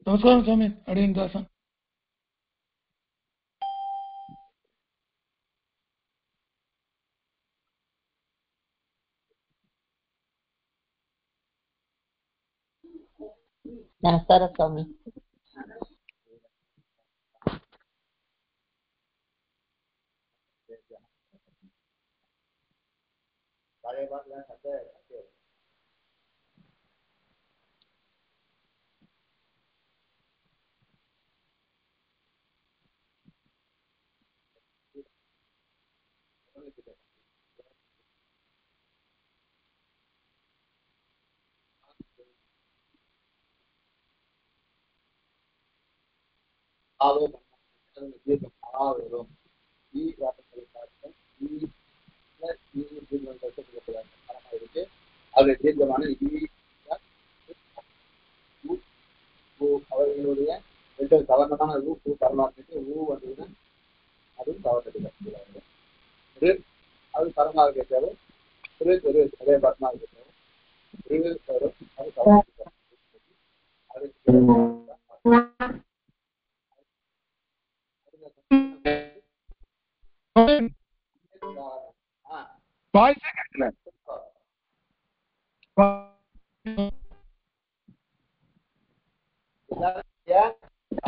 நமஸ்காரம் சுவாமி. அடியன் தாசன். நமஸ்கார சுவாமி. பழைய பாட்டுலாம் சட்டை வரும் இருக்கு. அவருடைய தீர்க்கமான அவர்களுடைய சவரணமான பரமாத்மக்கு வந்ததுன்னா அதுவும் தவறு. அது பரமாக கேட்டாரு அதே பரமாக கேட்டாரு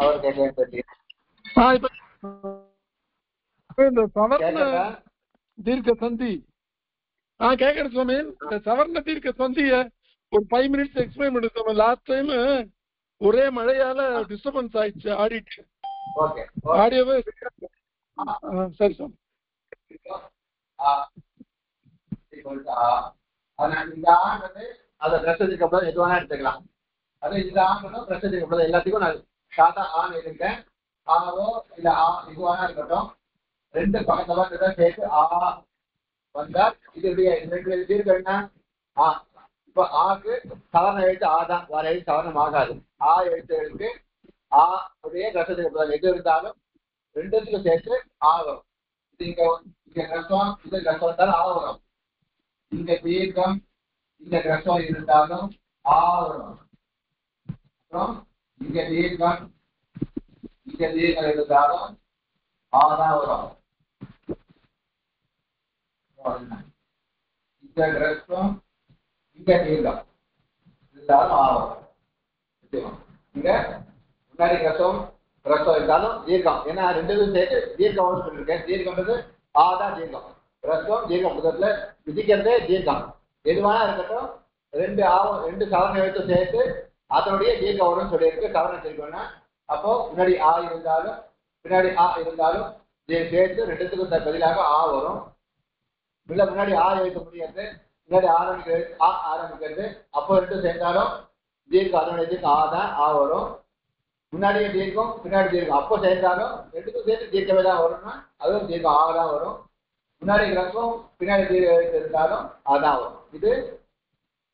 அவர் தீர்க்க சந்தி கேக்குற சுவாமி. இந்த சவர்ண தீர்க்க சந்திய ஒரு 5 minutes எக்ஸ்பிளைன் பண்ணு சுவாமி. லாஸ்ட் டைம் ஒரே மழையால டிஸ்டர்பன்ஸ் ஆயிடுச்சு ஆடிட்டு. ஆடியோவே சரி சுவாமி. அதை பிரசதிக்கு அப்புறம் எது வேணா எடுத்துக்கலாம். அது இந்த ஆண்களும் பிரசதிக்கு அப்புறம் எல்லாத்துக்கும் நான் சாதா ஆண் இருக்கேன். ஆவோ இல்ல இது வேணா இருக்கட்டும். ரெண்டு பக்கத்துல சேர்த்து வந்தா இதனுடைய தீர்க்கம் என்ன? இப்ப ஆக்கு சவரண எழுத்து ஆதான், வேற எழுத்து சவரணம் ஆகாது. எழுத்துகளுக்கு உடைய பிரசதிக்கு அப்புறம் எது இருந்தாலும் ரெண்டுத்துக்கும் சேர்த்து வரும். இது இங்க கஷ்டம், இது கஷ்டம் இருந்தாலும் வரும். இங்க தீர்க்கம் இங்க கஷ்டம் இருந்தாலும் வரும். அப்புறம் இங்க தீர்க்கம் இருந்தாலும் தான் வரும். இங்க கஷ்டம் இங்க தீர்க்கம் இருந்தாலும் வரும். இங்க முன்னாடி கஷ்டம் இருந்தாலும் தீர்க்கம். ஏன்னா ரெண்டு சேர்த்து தீர்க்கம் சொல்லியிருக்கேன். தீர்க்கம்ன்றது தான் தீர்க்கம். ரசம் தீர்க்கம் புத்தகத்துல விதிக்கிறதே தீர்க்கம். எதுவானா இருக்கட்டும், ரெண்டு சவரண எழுத்து சேர்த்து அதனுடைய தீர்க்கம் வரும்னு சொல்லியிருக்கு. சவரண தீர்க்கம்னா அப்போ முன்னாடி இருந்தாலும் பின்னாடி இருந்தாலும் சேர்த்து ரெண்டுத்துக்கும் பதிலாக வரும். இல்ல முன்னாடி எழுத முடியாது, முன்னாடி ஆரம்பிக்கிறது அப்போ ரெண்டும் சேர்ந்தாலும் தீர்க்கம் அதனுடைய தீர்க்கம் தான் வரும். முன்னாடியே தீர்க்கம் பின்னாடி தீர்க்கம் அப்போ சேர்ந்தாலும் ரெண்டுக்கும் சேர்த்து தீர்க்கமே தான் வரும்னா அதுவும் தீர்க்கம் தான் வரும். முன்னாடி கிரகம் பின்னாடி தீர்க்கம் இருந்தாலும் அதான் வரும்.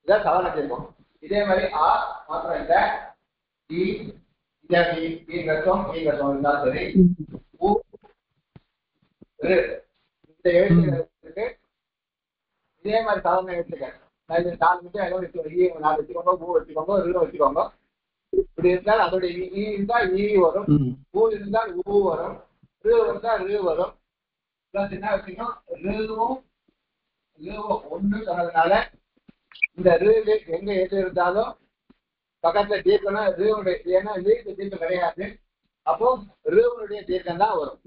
இதான் சவரண தீர்க்கம். இதே மாதிரி மாத்திரம் இல்ல, இருந்தாலும் சரி, இந்த எழுத்துக்களுக்கு இதே மாதிரி சவரண எழுத்துக்கள் 4 மீட்டர் எல்லாம் வச்சுக்கோங்க. 4 வச்சுக்கோங்க, பூ வச்சுக்கோங்க, வச்சுக்கோங்க. இப்படி இருந்தால் அதோடைய இருந்தால் வரும், பூ இருந்தால் வரும், இருந்தால் வரும். என்ன வச்சுக்கணும், ஒண்ணு சொன்னதுனால இந்த எங்க எது இருந்தாலும் பக்கத்துல தீர்க்கணும். ஏன்னா தீர்க்கம் கிடையாது. அப்போ ருவனுடைய தீர்க்கம் தான் வரும்.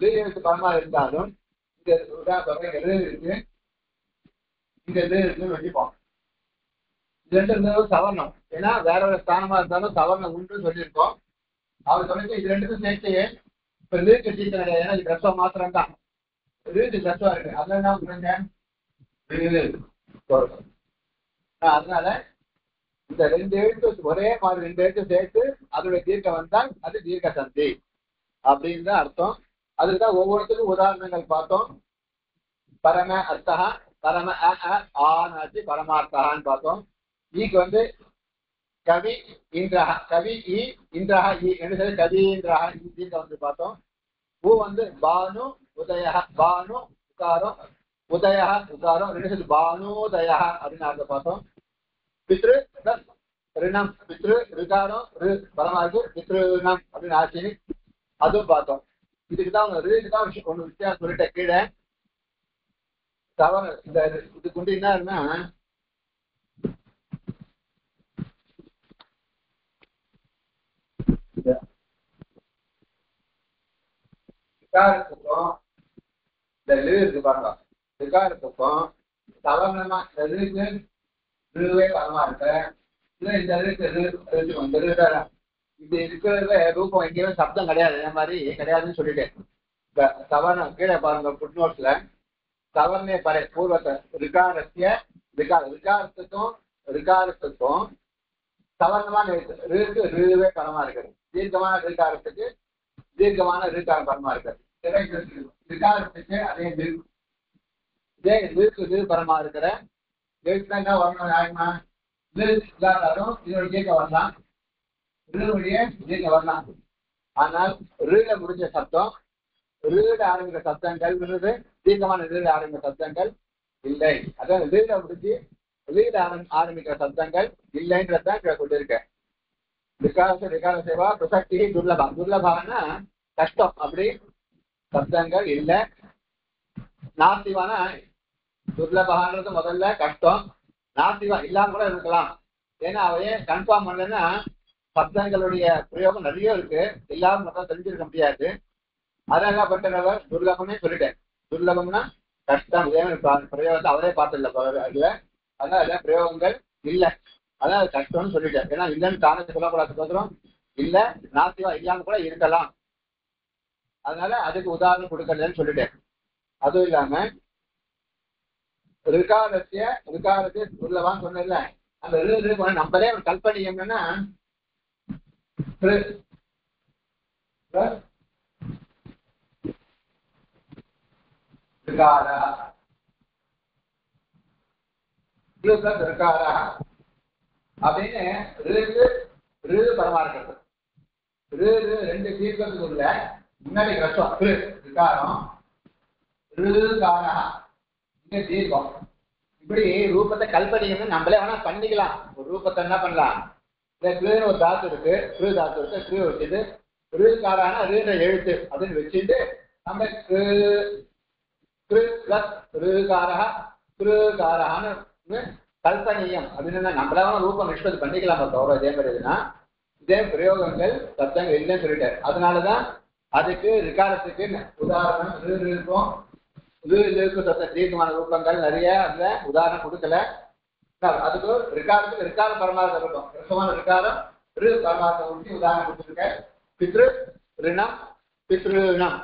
எழுத்து பரமா இருந்தாலும் இந்த இருக்கு, இந்த இருக்குன்னு வச்சுப்போம். இது ரெண்டு சவர்ணம். ஏன்னா வேற ஒரு ஸ்தானமா இருந்தாலும் சவர்ணம் உண்டு சொல்லியிருக்கோம். அவர் சொல்லிட்டு இது ரெண்டுக்கும் சேர்த்து இப்ப தீர்க்க தீர்க்கம் கிடையாது. ஏன்னா இது ரசம் மாத்திரம் தான், ரசம் இருக்கு. அதெல்லாம் அதனால இந்த ரெண்டு எழுத்து ஒரே மாதிரி ரெண்டு எழுத்து சேர்த்து அதோட தீர்க்கம் வந்தால் அது தீர்க்க சந்தி அப்படின்னு தான் அர்த்தம். அதுக்குதான் ஒவ்வொருத்தருக்கும் உதாரணங்கள் பார்த்தோம். பரம அர்த்தகா, பரம ஆனாச்சு பரமார்த்தகான்னு பார்த்தோம். ஈக்கு கவி இந்திரஹா, கவி இந்திரஹா என்று சொல்லி கவி இந்திரஹா தீர்க்கம் பார்த்தோம். பூ பானு உதய, பானு உகாரம், உதய உகாரம் ரெண்டு சொல்லி பானுதய அப்படின்னு அர்த்தம் பார்த்தோம். பித்ரு ரிணம் பித்ரு ரிகாரம் பரமா இருக்கு பித்ருணம் அப்படின்னு ஆச்சு. அதுவும் பார்த்தோம். இதுக்கு தான் ஒண்ணு வித்தியாசம் சொல்லிட்டேன் கீழே. தவறு இந்த இது கொண்டு என்னன்னா விகாரத்துக்கும் இந்த இருக்கு பாருங்க. விகாரத்துக்கும் சவர்ணமா இதுவே பரமா இருக்கு. இது இருக்கிறதுல ரூபம் எங்கேயுமே சப்தம் கிடையாது. அதே மாதிரி கிடையாதுன்னு சொல்லிட்டேன். இந்த சவர்ணம் கீழே பாருங்க ஃபுட் நோட்ஸ்ல சவர்ணே பரை பூர்வத்தை விகாரத்துக்கும் சவர்ணமான இருக்கு ருவே பரமா இருக்குது. தீர்க்கமான ரிகாரத்துக்கு தீர்க்கமான ரிகாரம் பரமா இருக்குது. விகாரத்துக்கு அதே இதே இது பரமா இருக்கிற என்ன வரணும் நியாயமா இல்லாதாலும் இதோட கேட்க வரலாம். ருடைய கேட்க வரலாம். ஆனால் ருல முடிஞ்ச சப்தம் ருட ஆரம்பிக்கிற சப்தங்கள் தீர்க்கமான ருட ஆரம்பிக்கிற சப்தங்கள் இல்லை. அதாவது ருல முடிஞ்சு ருட ஆரம்பிக்கிற சப்தங்கள் இல்லைன்றதான் சொல்லியிருக்கேன். விகார சேவா பிரசக்தி துர்லபான்னா கஷ்டம். அப்படி சப்தங்கள் இல்லை. நாஸ்திவான துர்லபான்றது முதல்ல கஷ்டம். நாஸ்திவா இல்லாம கூட இருக்கலாம். ஏன்னா அவையே கன்ஃபார்ம் பண்ணலன்னா சப்தங்களுடைய பிரயோகம் நிறைய இருக்கு. எல்லாரும் மொத்தம் தெரிஞ்சிருக்க முடியாது. அதெல்லாம் பண்றவர் துர்லபம்னே சொல்லிட்டேன். துர்லபம்னா கஷ்டம். பிரயோகத்தை அவரே பார்த்துல அதுல. அதனால பிரயோகங்கள் இல்லை. அதான் அது கஷ்டம்னு சொல்லிட்டேன். ஏன்னா இல்லைன்னு தானே சொல்லக்கூடாது. இல்ல நாஸ்திவா இல்லாம கூட இருக்கலாம். அதனால அதுக்கு உதாரணம் கொடுக்கலன்னு சொல்லிட்டேன். அதுவும் இல்லாம ரிகாரத்தை துர்லபான்னு சொன்னல அந்த நம்மளே ஒரு கல்பனை என்னன்னா அப்படின்னு பரமா இருக்கிறது. ரெண்டு தீர்க்கத்துக்குள்ள முன்னாடி கஷ்டம் ரிகாரம் இங்க தீர்க்கம். இப்படி ரூபத்தை கல்பனைன்னு நம்மளே வேணா பண்ணிக்கலாம். ஒரு ரூபத்தை என்ன பண்ணலாம்? ஒரு தாத்து இருக்கு தாத்து இருக்கு வச்சுட்டு ருகாரான எழுத்து அப்படின்னு வச்சுட்டு நம்ம கல்பனியம் அப்படின்னு நம்மள ரூபம் நிஷ்பத்தி பண்ணிக்கலாமா தவிர இதே மாதிரி இதுனா இதே பிரயோகங்கள் சப்தங்கள் இல்லைன்னு சொல்லிட்டாரு. அதனாலதான் அதுக்கு ரிகாரத்துக்கு உதாரணம் இருக்கும். சப்த தீர்க்கமான ரூபங்கள் நிறைய அதுல உதாரணம் கொடுக்கல. அதுக்கு ரிகாரத்துக்கு ரிகாரம் பரமார்த்தம் இருக்கும். ரசமான ரிகாரம் பரமார்த்தம் ஊட்டி உதாரணம் கொடுத்துருக்க. பித்ரு ரிணம் பித்ருணம்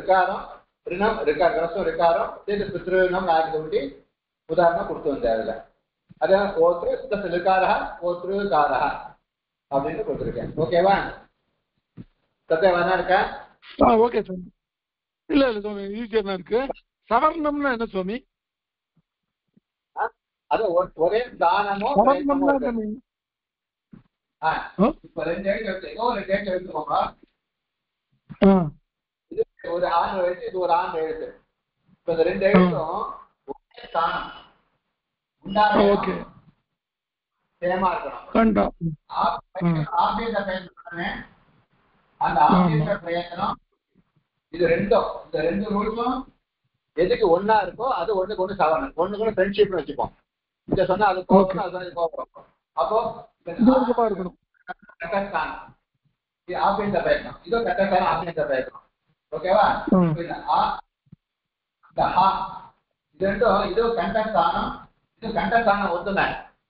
ரிகாரம் ரிணம் ரசம் ரிகாரம் பித்ருணம் நாயகத்தை ஊட்டி உதாரணம் கொடுத்து வந்தேன். அதுல அதான் ஓத்ரு ரிகாரா ஓத்ருகாரா அப்படின்னு கொடுத்துருக்கேன். ஓகேவா? சத்தியம் வேணா இருக்கா? ஓகே சாமி. இல்ல சுவாமி ஈஸியா இருக்கு. சவர்ணம்னா என்ன சுவாமி? அது ஒரே தானமோ இப்ப ரெண்டு எழுத்து ஏதோ ஒரு எழுத்து எடுத்துக்கோங்க. இது ஒரு ஆண் எழுத்து, இது ஒரு ஆண் எழுத்து. இப்ப இந்த ரெண்டு எழுத்தும் ஒரே தானம் உண்டாக சேமா இருக்கணும். ஆபியத பிரயத்தனம். அந்த ஆபியத பிரயத்தனம் இது ரெண்டும் இந்த ரெண்டு ரூல்ஸும் எதுக்கு ஒன்னா இருக்கோ அது ஒண்ணுக்கு ஒண்ணு சவரணம். ஒண்ணுக்கு ஒண்ணு ஃப்ரெண்ட்ஷிப்னு வச்சுப்போம். இத சொன்னா அது கோபம், அது சொன்னா கோபம். அப்போ இருக்கணும் கட்டஸ்தானம் இது ஆபியத பிரயத்தனம். இதோ கட்டஸ்தானம் ஆபியத பிரயத்தனம். ஓகேவா? இது ரெண்டும் இது கண்டஸ்தானம் இது கண்டஸ்தானம் ஒத்துமை.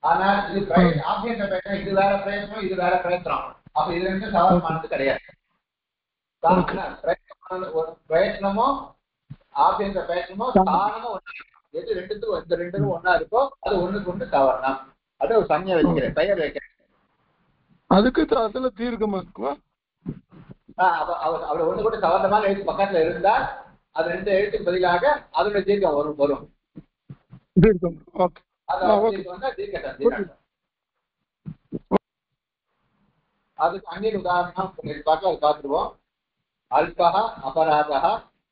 ஆனால் இது ஆபியத பிரயத்தனம். இது வேற பிரயத்தனம், இது வேற பிரயத்தனம். அப்ப இது ரெண்டும் சவரணமானது கிடையாது. பிரயத்னமோ ஆபியந்த பிரயத்னமோ ஸ்தானமோ எது ரெண்டுத்துக்கும் இந்த ரெண்டுக்கும் ஒன்னா இருக்கோ அது ஒண்ணுக்கு ஒண்ணு சவரணம். அது ஒரு சமயம் வைக்கிறேன், பெயர் வைக்கிறேன். அதுக்கு அதுல தீர்க்கமா இருக்குவா? அவர் ஒண்ணு கூட சவரணமான எழுத்து பக்கத்துல இருந்தா அது ரெண்டு எழுத்துக்கு பதிலாக அதோட தீர்க்கம் வரும். அதுக்கு அந்நிய உதாரணம் பார்த்துருவோம். அல்பா அபராதா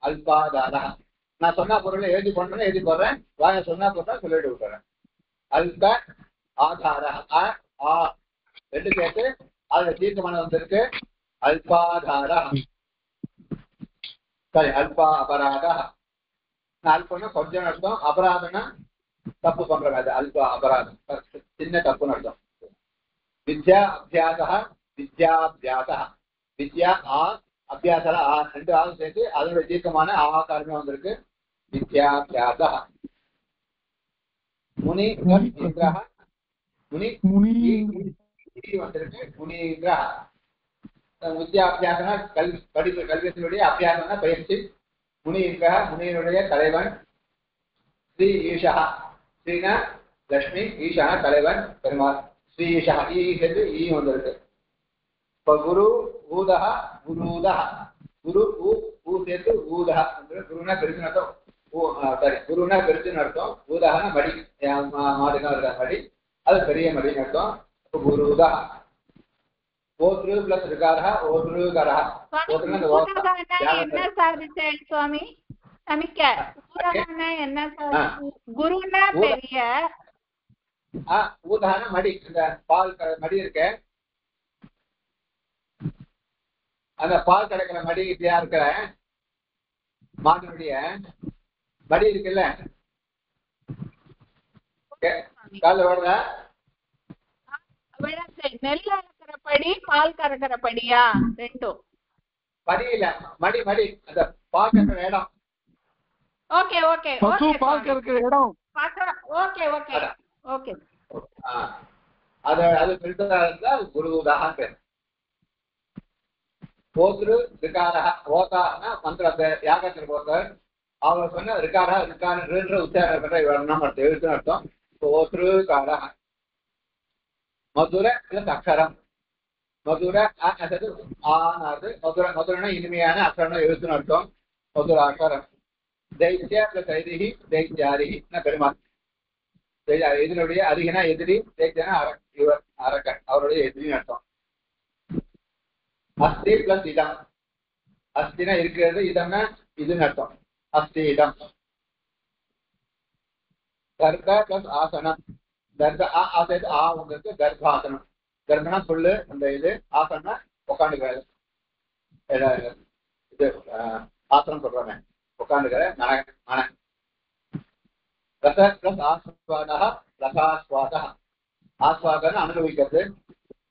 அல்பாதாரா. நான் சொன்னா பொருளை எழுதி போடுறேன், எழுதி போடுறேன். வாங்க சொன்னா பொருளை சொல்லிட்டு விட்டுறேன். அல்ப ஆதாரா ரெண்டு சேர்த்து அதுல தீர்க்கமான வந்திருக்கு அல்பாதாரா சரி அல்பா அபராதா. அல்பம்னா கொஞ்சம் அர்த்தம், அபராதம்னா தப்பு பண்ற அது அல்பா அபராதம் சின்ன தப்புன்னு அர்த்தம். வித்யா அபியாசா வித்யாபியாசா வித்யா ஆ அபியாசா ஆ ரெண்டு ஆளும் சேர்த்து அதனுடைய தீர்க்கமான ஆகாரமே வந்திருக்கு வித்யாபியாசா. முனி இந்திரஹ முனி வந்திருக்கு முனீந்திரா. வித்யாபியாசனா கல்வி படிப்பு கல்வியத்தினுடைய அபியாசம்னா பயிற்சி. முனீந்திரா முனியினுடைய தலைவன். ஸ்ரீ ஈஷா ஸ்ரீனா லட்சுமி ஈஷா தலைவன் பெருமாள். ஸ்ரீ ஈஷா ஈ சேர்த்து ஈ வந்திருக்கு. இப்போ குரு ஊதஹ குருதஹ குரு ஊ சேர்த்து ஊதஹ குருனா பெருசுன்னு அர்த்தம். சாரி குருனா பெருசுன்னு அர்த்தம். ஊதஹனா மடி மாடுகள் இருக்கிற மடி அது பெரிய மடின்னு அர்த்தம். குருதஹ ஓத்ரு பிளஸ் ரிகாரஹ ஓத்ருகரஹ. என்ன சாதிச்சேன் சுவாமி? என்ன குருனா பெரிய ஊதஹனா மடி இந்த பால் மடி இருக்கு அந்த பால் கிடைக்கிற மடி இப்படியா இருக்கிற மாட்டினுடைய மடி இருக்குல்ல கால ஓடுற நெல் அறுக்கிற படி பால் கறக்கிற படியா ரெண்டும் படி இல்ல மடி மடி அந்த பால் கறக்கிற இடம். ஓகே ஓகே பசு பால் கறக்கிற இடம். ஓகே ஓகே ஓகே அது பிரித்ததா இருந்தா குருதான் பேர். ஓத்ரு ரிகாரஹ ஓதான்னா மந்திரத்தை யாகத்தில் போத்தர் அவங்க சொன்ன ரிகாரா ரிகார உச்சாரணம் பண்ற இவர்ணம் அர்த்தம் எழுத்துன்னு அர்த்தம். ஓத்ரு காரஹ மதுர பிளஸ் அக்ஷரம் மதுர ஆனாது மதுர மதுரனா இனிமையான அக்ஷரம் எழுத்துன்னு அர்த்தம். மதுர அக்ஷரம். தைத்திய பிளஸ் ஐதிகி தைத்தியாரிகி பெருமாள். இதனுடைய அருகினா எதிரி தைத்தியனா இவர் அரக்கன் அவருடைய எதிரின்னு அர்த்தம். அஸ்தி பிளஸ் இடம். அஸ்தினா இருக்கிறது இடம்னா இதுன்னு அர்த்தம். அஸ்தி இடம். கர்ப்ப பிளஸ் ஆசனம். கர்ப்ப ஆ உங்களுக்கு கர்ப்பாசனம். கர்ப்பனா புல்லு அந்த இது ஆசனம்னா உட்காந்துக்கிறது இது ஆசனம் சொல்றாங்க உட்காந்துக்கிற மன. ரச பிளஸ் ஆஸ்வாதா ரசாஸ்வாதா. ஆஸ்வாதம் அனுபவிக்கிறது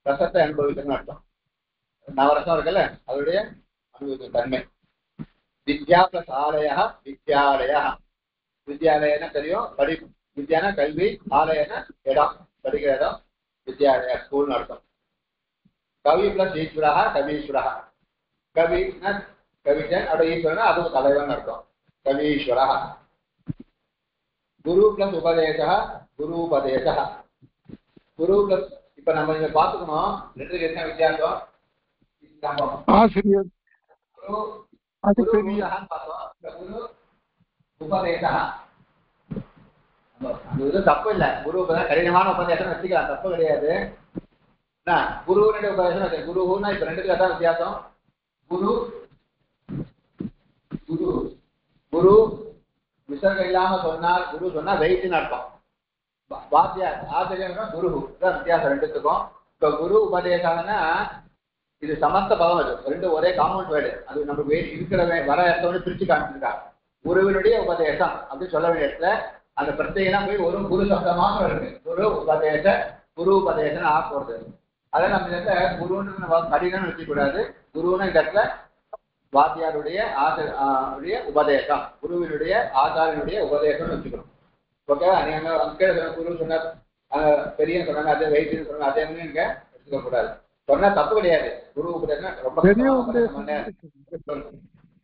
ரசத்தை அனுபவிக்கிறதுன்னு அர்த்தம். நவரசம் இருக்குல்ல அதோடைய அனுபவிக்கும் தன்மை. வித்யா பிளஸ் ஆலய வித்யாலய. வித்யாலயன்னா தெரியும் படி வித்யானா கல்வி ஆலயனா இடம் படிக்கிற இடம் வித்யாலய ஸ்கூல்னு அர்த்தம். கவி பிளஸ் ஈஸ்வரா கவீஸ்வரா. கவினா கவிஜன் அப்படி ஈஸ்வரனா அதுவும் தலைவன் அர்த்தம் கவீஸ்வரா. குரு பிளஸ் உபதேச குருபதேச. குரு பிளஸ் இப்ப நம்ம இங்க பாத்துக்கணும் ரெண்டுக்கு என்ன வித்தியாசம். ஆசிரியர் தப்பு இல்ல. குரு கடினமான உபதேசம் வச்சுக்கலாம் தப்பு கிடையாது. குருவனுடைய உபதேசம் குருன்னா இப்ப ரெண்டுக்கு தான் வித்தியாசம். குரு குரு குரு விசர்கம் இல்லாம சொன்னால் குரு சொன்னா வெயிட்னு அர்த்தம். வாத்தியார் ஆசிரியர் குரு தான் வித்தியாசம் ரெண்டுத்துக்கும். இப்ப குரு உபதேசம்னா இது சமஸ்த பதம். அது ரெண்டு ஒரே காம்பவுண்ட் வேர்டு. அது நம்ம இருக்கிற வர இடத்தோட பிரிச்சு காமிச்சிருக்காங்க. குருவினுடைய உபதேசம் அப்படின்னு சொல்ல வேண்டிய இடத்துல அந்த பிரத்யேகம் போய் ஒரு குரு சப்தமாக இருக்கு. குரு உபதேச குரு உபதேசம் ஆக போறது. அதை நம்ம இந்த இடத்துல குருன்னு கடினம்னு வச்சுக்கூடாது. குருன்னு இந்த இடத்துல வாத்தியாருடைய ஆசிரிய உபதேசம் குருவினுடைய ஆச்சாரியனுடைய உபதேசம்னு வச்சுக்கணும். ஓகேவா? நீங்க அங்கே குரு சொன்னார் பெரிய சொன்னாங்க அதே வெயிட்னு சொன்னாங்க அதே மாதிரி நீங்க எடுத்துக்க கூடாது. சொன்னா தப்பு கிடையாது. குரு உபதேசம் ரொம்ப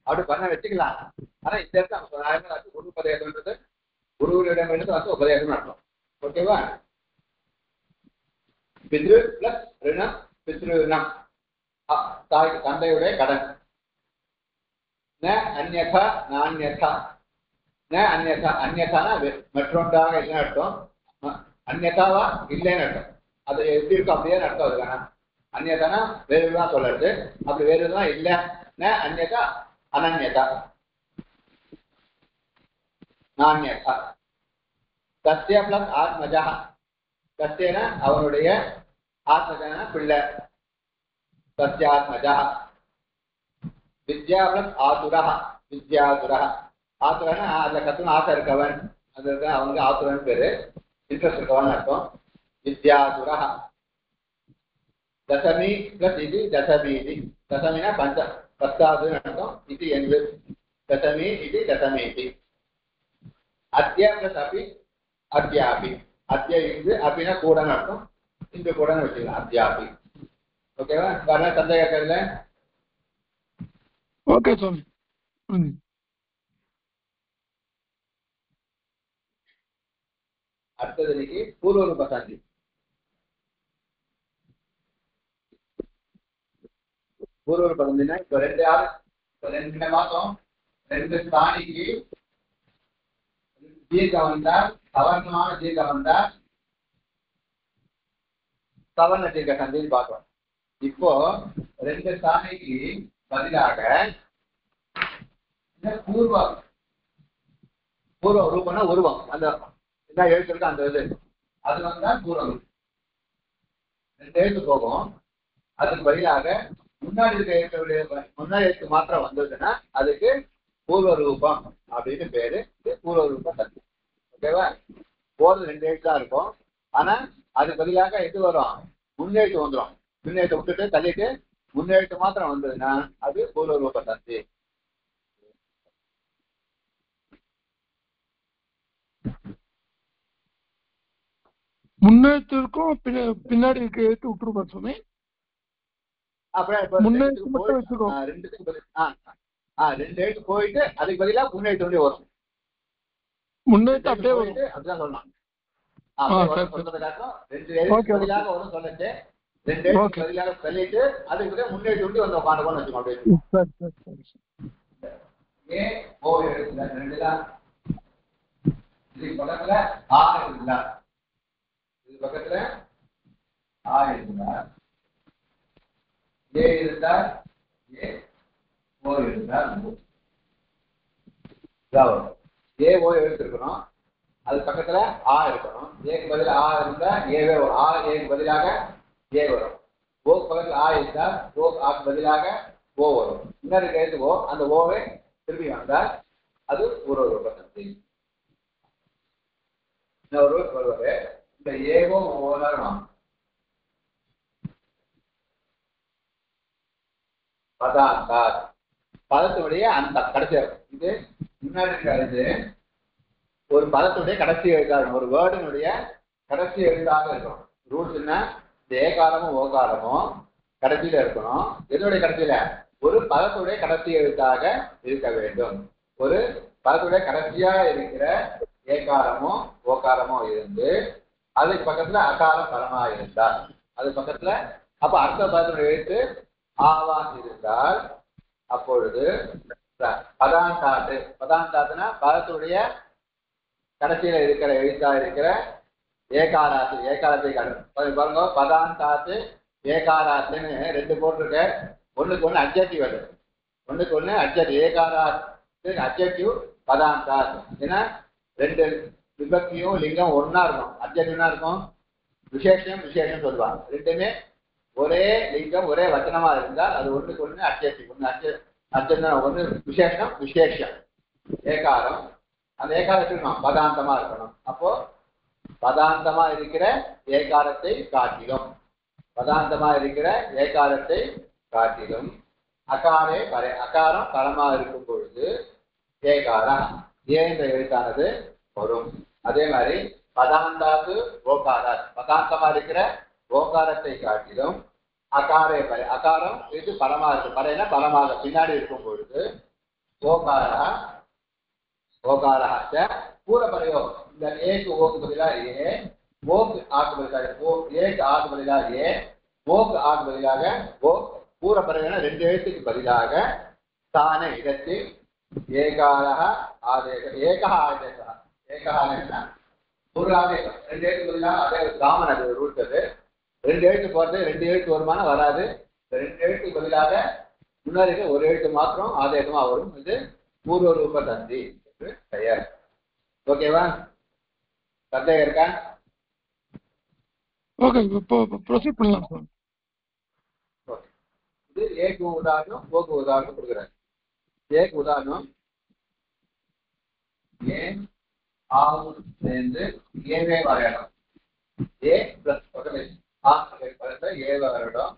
அப்படி பண்ண வச்சுக்கலாம். ஆனா இந்த இடத்துல குரு உபதேசம்ன்றது குருவினிடம் எடுத்து வந்து உபதேசம் அர்த்தம். ஓகேவா? பித்ரு பிளஸ் ரிணம் பித்ருணம் தாய்க்கு தந்தையுடைய கடன். ந அந்யதா நான்யதா. ந அந்யதா அந்யதானா மற்றொன்றாக இல்லைன்னு அர்த்தம். அந்யதாவா இல்லைன்னு அர்த்தம். அது எப்படி இருக்கும் அப்படியே அர்த்தம். அதுக்கான அந்யதானா வேறுதான் சொல்றது. அப்படி வேறுதான் இல்லை. ந அந்யதா அனன்யதா நான்யதா. தஸ்ய பிளஸ் ஆத்மஜா. தஸ்யனா அவனுடைய ஆத்மஜான பிள்ளை சத்யாத்மஜா வித்யா பிளஸ் ஆதுரா வித்யாதுரா ஆத்துரன்னா அதுல கத்துன ஆசை இருக்கவன் அது அவங்க ஆத்துரன் பேரு இன்ட்ரெஸ்ட் இருக்கவன் அர்த்தம் வித்யாதுரா தசமி பிளஸ் இது தசமீதி தசமினா பஞ்ச பத்தாவதுன்னு அர்த்தம் இது என்பது தசமி இது தசமீதி அத்யா பிளஸ் அபி அத்யாபி அத்யா இது அபினா கூடன்னு அர்த்தம் இங்க கூடன்னு வச்சுக்கலாம் அத்யாபி ஓகேவா வேற சந்தேகம் இருக்கல ஓகே சுவாமி அடுத்தது இன்னைக்கு பூர்வரூப சந்தி பூர்வரூப சந்தினா இப்ப ரெண்டு மாசம் ரெண்டு ஸ்தானிக்கு தீர்க்கம் வந்தா சவர்ணமான தீர்க்கம் வந்தா சவர்ண தீர்க்க சந்தின்னு பார்க்கலாம் இப்போ ரெண்டு ஸ்தானிக்கு பதிலாக பூர்வ ரூபம்னா உருவம் அந்த என்ன எழுத்து இருக்கு அந்த இது அது வந்தா பூர்வம் ரெண்டு எழுத்து போகும் அதுக்கு பதிலாக முன்னாடி இருக்க எழுத்து மாத்திரம் வந்ததுன்னா அதுக்கு பூர்வ ரூபம் அப்படின்னு பேரு பூர்வ ரூப சந்தி ஓகேவா போறது ரெண்டு எழுத்து தான் இருக்கும் ஆனா அதுக்கு பதிலாக எது வரும் முன்னெழுத்து வந்துடும் முன்னெழுத்து விட்டுட்டு தள்ளிட்டு முன்னெழுத்து மாத்திரம் வந்ததுன்னா அது பூர்வ ரூப சந்தி முன்னெழுத்திற்கும் பின்னாடி இருக்க எழுத்து விட்டுருப்பா சுவாமி ரெண்டு எழுத்து போயிட்டு அதுக்கு பதிலா முன்னெழுத்து வந்து வரும் முன்னெழுத்து அப்படியே வரும் அதுதான் சொல்லலாம் ரெண்டு எழுத்து பதிலாக வரும் சொல்லிட்டு ரெண்டு எழுத்து பதிலாக சொல்லிட்டு அதுக்கு பதிலாக முன்னெழுத்து வந்து வந்து உட்காந்துக்கோன்னு வச்சுக்கோங்க ஏன் ஓ எழுத்துல ரெண்டுதான் இதுக்கு பக்கத்துல ஆ இருக்குங்களா இது பக்கத்துல ஆ இருக்குங்களா ஏ இருந்தால் ஏ ஓ இருந்தால் ஏ ஓ எழுத்திருக்கணும் அது பக்கத்துல ஆ இருக்கணும் ஏக்கு பதில் ஆ இருந்தா ஏவே ஆ ஏக்கு பதிலாக ஏ வரும் ஓக்கு பக்கத்துல ஆ இருந்தால் ஓ ஆக்கு பதிலாக ஓ வரும் இன்னொரு எழுத்து ஓ அந்த ஓவை திரும்பி வந்தால் அது பூர்வ ரூப சந்தி இன்னொரு வருவாரு இந்த ஏவோ ஓலாம் பதத்துடைய அந்த கடைசி இது முன்னாடி இருக்கிறது ஒரு பதத்துடைய கடைசி எழுத்தாக ஒரு வேர்டினுடைய கடைசி எழுத்தாக இருக்கணும் ரூல்ஸ் என்ன இந்த ஏகாரமும் ஓகாரமும் கடைசியில இருக்கணும் எதனுடைய கடைசியில ஒரு பதத்துடைய கடைசி எழுத்தாக இருக்க வேண்டும் ஒரு பதத்துடைய கடைசியா இருக்கிற ஏகாரமோ ஓகாரமோ இருந்து அதுக்கு பக்கத்துல அகாரம் பரமா இருந்தால் அது பக்கத்துல அப்ப அடுத்த பதத்துடைய எழுத்து ஆவா இருந்தால் அப்பொழுது பதாந்தாத்துனா பதத்துடைய கடைசியில இருக்கிற எழுத்தா இருக்கிற ஏகாரத்தை பாருங்க பதாந்தாத்து ஏகாராத்துன்னு ரெண்டு போட்டிருக்க ஒண்ணுக்கு ஒண்ணு அட்ஜெக்டிவ் அது ஒண்ணுக்கு ஒண்ணு அட்ஜெக்டிவ் ஏகாராத்து அட்ஜெக்டிவ் பதாந்தாத் ஏன்னா ரெண்டு விபக்தியும் லிங்கம் ஒன்னா இருக்கும் அட்ஜெக்டிவ்னா இருக்கும் விசேஷம் சொல்லுவாங்க ரெண்டுமே ஒரே லிங்கம் ஒரே வச்சனமா இருந்தால் அது ஒண்ணுக்கு ஒண்ணு அட்ஜெக்டிவ் ஒண்ணு ஒண்ணு விசேஷம் ஏகாரம் அந்த ஏகாரத்தில் இருக்கணும் பதாந்தமா இருக்கணும் அப்போ பதாந்தமா இருக்கிற ஏகாரத்தை காட்டிலும் அகாரம் பரமா இருக்கும் பொழுது ஏகாரம் என்ற எழுத்தானது வரும் அதே மாதிரி பதாந்தாத்து ஓகாரம் பதாந்தமா இருக்கிற ஓகாரத்தை காட்டிலும் அகாரம் இது பரமா இருக்கு பரைனா பரமாக பின்னாடி இருக்கும் பொழுது ஓகாராச்ச பூரபரையோ இந்த ஏக்கு ஓக்கு பதிலா ஏ ஓக்கு ஆக்கு பதிலாக ஏக்கு ஆக்கு பதிலாக ஏ ஓக்கு ஆக்கு பதிலாக ஓ பூரபரையான ரெண்டு எழுத்துக்கு பதிலாக ஸ்தான இடத்தில் ஏகாரः ஆதேச ஏகः ஆதேசः ஏகः ஆதேசனா ஒரு ஆதேசம் ரெண்டு எழுத்து பதிலாக அதே காமன் அது ரூல்ஸ் அது ரெண்டு எழுத்து போறது ரெண்டு எழுத்து வருமான வராது ரெண்டு எழுத்துக்கு பதிலாக முன்னாடி ஒரு எழுத்து மாத்திரம் ஆதேசமா வரும் இது பூர்வ ரூப சந்தி என்று பெயர் ஓகேவா சந்தேகம் இருக்கா ஓகே, இப்போ ப்ரொசீட் பண்ணலாம் சார். இது ஏக்கு உதாரணம், ஓக்கு உதாரணம் கொடுக்குறாரு. ஏக்கு உதாரணம் ஏ ஆவு சேர்ந்து ஏவே வரையணும். ஏ பிளஸ் பக்கத்துல ஏவே வரையிடும்.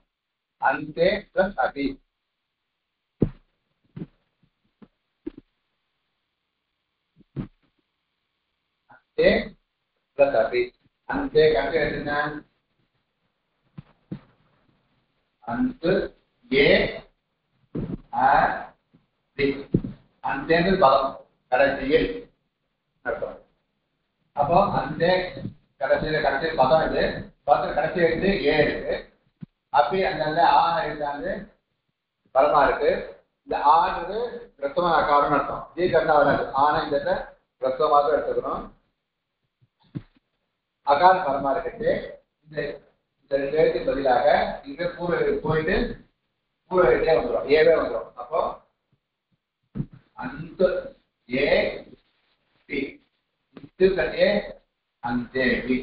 அந்தே பிளஸ் அபி. அந்தே பிளஸ் அபி. அந்தே கண்டு என்ன? அந்த ஏ அந்த பதம் கடைசியில் அர்த்தம். அப்போ அந்த கடைசியில் பதம் இது. பதம் கடைசி எடுத்து ஏ இருக்கு. அப்படி அந்த ஆ எழுதாந்து பதமா இருக்கு. இந்த ஆனது ரசமான ஆக்காரம் அர்த்தம். தீர்க்கம்னா வராது. ஆனந்தத்தை ரசமாக எடுத்துக்கணும். அகார பதமா இருக்கு. இந்த ரெண்டு எழுத்துக்கு பதிலாக இங்க பூர்வ போயிட்டு பூர்வ எழுத்தே வந்துடும், ஏவே வந்துடும். அப்போ அந்த ஏ பி ஏ அந்த பி.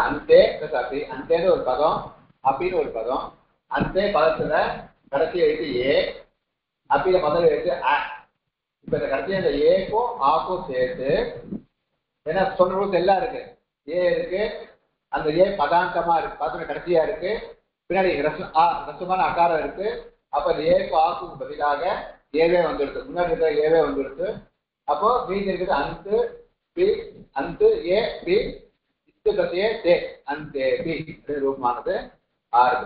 அந்தே பிளஸ் அபி. அந்தேன்னு ஒரு பதம், அபின்னு ஒரு பதம். அந்த பதத்துல கடைசி எழுத்து ஏ, அபியில முதல் எழுத்து அ. இப்ப இந்த கடைசியா இந்த ஏக்கும் ஆக்கும் சேர்த்து ஏன்னா சொன்ன ரூல்ஸ் எல்லாம் இருக்கு. ஏ இருக்கு, அந்த ஏ பதாந்தமா இருக்கு, பதத்துல கடைசியா இருக்கு. பின்னாடி ரசமான அகாரம் இருக்கு. அப்ப இந்த ஏக்கும் ஆக்கும் பதிலாக ஏவே வந்துடுது. முன்னாடி இருக்கிற ஏவே வந்துடுது. அப்போ மீதி இருக்குது அந்த பி, அந்த ஏ பி, ஏ தே, அந்த பி ரூபமானது ஆறு.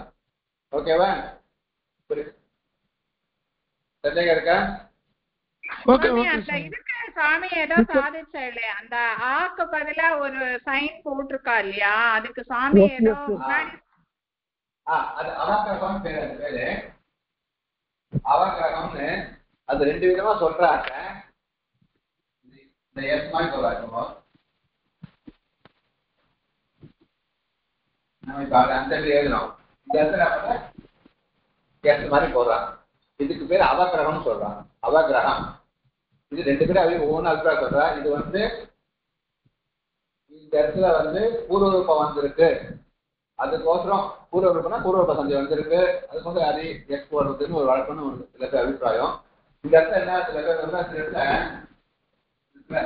ஓகேவா? சந்தேகம் இருக்கா? சாமி ஏதோ சாதிச்சா இல்லையா, அந்த ஆக்கு பதிலா ஒரு சைன் போட்டிருக்கா இல்லையா, அதுக்கு சாமி ஏதோ அது அவக்கிரகம் பேரு. அது பேரு அவக்கிரகம்னு. அது ரெண்டு விதமா சொல்றாங்க. இந்த எஸ் மாதிரி சொல்றாங்க. நம்ம இப்ப அந்த எழுதணும். இந்த இடத்துல எஸ் மாதிரி போடுறாங்க. இதுக்கு பேர் அவக்கிரகம்னு சொல்றாங்க. அவக்கிரகம். இது ரெண்டு பேரும் அவங்க ஒவ்வொன்றும் அபிப்பிராயம் சொல்றா. இது இந்த இடத்துல பூர்வரூபம் வந்திருக்கு, அதுக்கோசரம் பூர்வரூபம்னா பூர்வரூப சந்தி வந்திருக்கு, அதுக்கோசரம் அது எக்ஸ் போடுறதுன்னு ஒரு வழக்கம்னு சில பேர் அபிப்பிராயம். இந்த இடத்துல என்ன, சில பேர் சில இடத்துல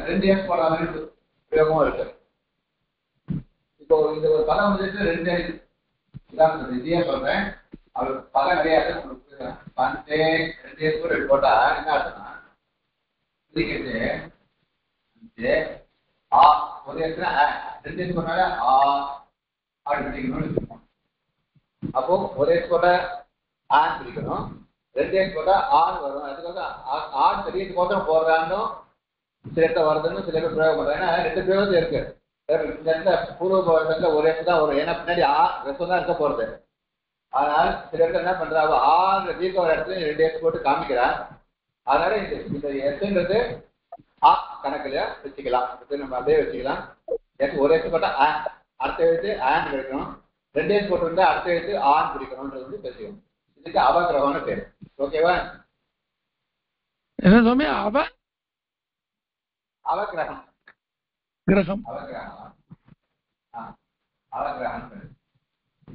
ரெண்டு எக்ஸ் போடுற மாதிரி பிரயோகமும் இருக்கு. இப்போ இந்த ஒரு பதம் வந்துட்டு ரெண்டு உதாரணம் இதையே சொல்றேன். அவர் பதம் கிடையாது. ரெண்டு எக்ஸ் கூட போட்டா என்ன ஆகுதுன்னா அப்போ ஒரே போட்ட ஆன் பிடிக்கணும், ரெண்டு போட்டா ஆண் வரும். அதுக்காக ஆண் தெரியறதுக்கோசரம் போடுறான்னு சில இடத்துல வருதுன்னு சில பேர் பிரயோகம் பண்றாங்க. ஏன்னா ரெண்டு பிரயோகம் இருக்கு. இந்த இடத்துல பூர்வ ஒரே தான் வரும். ஏன்னா பின்னாடி ரசம் தான் இருக்க போறது. அதனால சில இடத்துல என்ன பண்றாங்க, ஆறு தீர்க்க ஒரு இடத்துல ரெண்டு போட்டு காமிக்கிறான். அதனால இந்த எஸ்ன்றது ஆ கணக்குல வச்சுக்கலாம். நம்ம அப்படியே வச்சுக்கலாம். எஸ் ஒரு எஸ் போட்டா அடுத்த எழுத்து ஆன் கிடைக்கணும், ரெண்டு எஸ் போட்டு இருந்தா அடுத்த எழுத்து ஆன் பிடிக்கணும்ன்றது பேசிக்கணும். இதுக்கு அவக்கிரகம்னு பேரு. ஓகேவா? என்ன சுவாமி? அவக்கிரகம் கிரகம் அவக்கிரகம் அவக்கிரகம்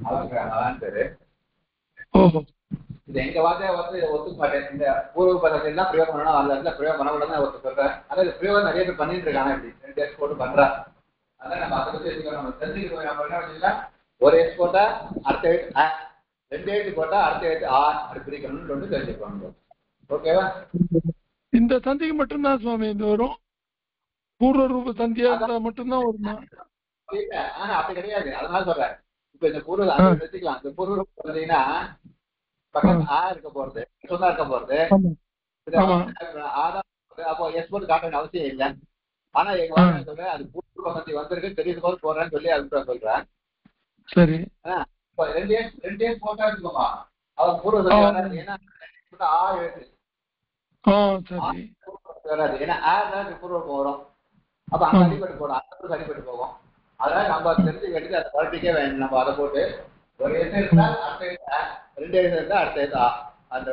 அவக்கிரகம் பேரு. ஓஹோ. இது எங்க வார்த்தையை ஒத்துக்க மாட்டேன். இந்த பூர்வ பதத்தில் தான் பிரயோகம் பண்ணணும், அந்த இடத்துல பிரயோகம் பண்ணக்கூடாதுன்னு ஒருத்தர் சொல்றேன். அதாவது பிரயோகம் நிறைய பேர் பண்ணிட்டு இருக்காங்க. இப்படி ரெண்டு எஸ் போட்டு பண்றா. அதான் நம்ம அதை பத்தி வச்சுக்கணும். நம்ம தெரிஞ்சுக்க நம்ம என்ன வச்சுக்கலாம், ஒரு எஸ் போட்டா அடுத்த எழுத்து ரெண்டு எழுத்து போட்டா அடுத்த எழுத்து அப்படி பிரிக்கணும்னு ஒன்று தெரிஞ்சுக்கணும். ஓகேவா? இந்த சந்திக்கு மட்டும்தான் சுவாமி இது வரும். பூர்வ ரூப சந்தியா மட்டும்தான் வருமா? அப்படி கிடையாது. அதனால சொல்றேன். இப்ப இந்த பூர்வ வச்சுக்கலாம். இந்த பூர்வ ரூபம் பார்த்தீங்கன்னா பக்கம் இருக்க போறது, சொன்னா இருக்க போறது. அப்போ எஸ் போட்டு காட்ட வேண்டிய அவசியம் இல்லை. ஆனா எங்க வாங்க சொல்றேன், அது பூர்வ சந்தி வந்திருக்கு தெரியுது போது போடுறேன்னு சொல்லி அபிப்பிராயம் சொல்றேன். சரி. ரெண்டு ஏஸ் போட்டா இருக்குமா அவர் பூர்வ சந்தி வராது. ஏன்னா எழுத்து வராது. ஏன்னா பூர்வம் வரும். அப்ப அங்க அடிபட்டு போடும், அந்த அடிபட்டு போகும். அதனால நம்ம தெரிஞ்சு கட்டி அதை குழப்பிக்கே வேணும். நம்ம அதை போட்டு ஒரு எழுத்து இருந்தா அடுத்த எழுத்து ரெண்டு எழுத்து இருந்தா அடுத்த எழுத்து அந்த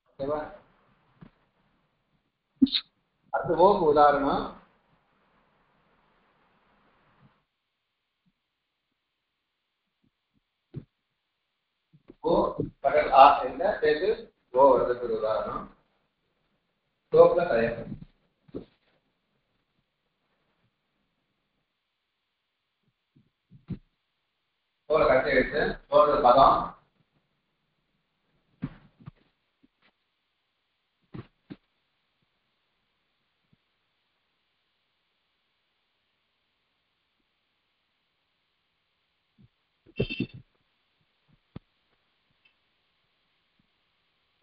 ஓகேவா? அடுத்து ஓக்கு உதாரணம் ஓ பகல் ஆ என்ன சேர்த்து ஓ வருதுக்கு உதாரணம் ஓ பிளஸ் அயம். ஓல கட்டி எடுத்து ஓடுற பதம்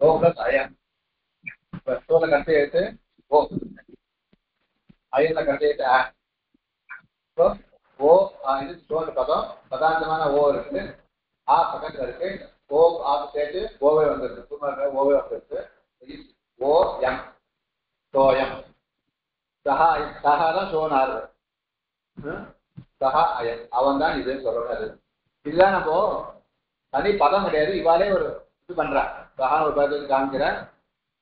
ஓ பிளஸ் அயம். ஓல கட்டி எடுத்து ஓ அயன்ல கட்டி எடுத்து ஆ. ஓ இது சோழ பதம் பதாந்தமான ஓ இருக்கு, ஆ பக்கத்துல இருக்கு, ஓ ஆக்கு சேர்த்து ஓவே வந்துருக்கு, புதுமாதிரி ஓவே வந்துருக்கு. ஓ எம் சோயம் சஹா சஹா தான் சோனாரு சஹா அயம் அவன் தான் இது சொல்றாரு. இதுதான் நம்ம தனி பதம் கிடையாது, இவாலே ஒரு இது பண்றான். சஹா ஒரு பதத்துக்கு காமிக்கிறேன்,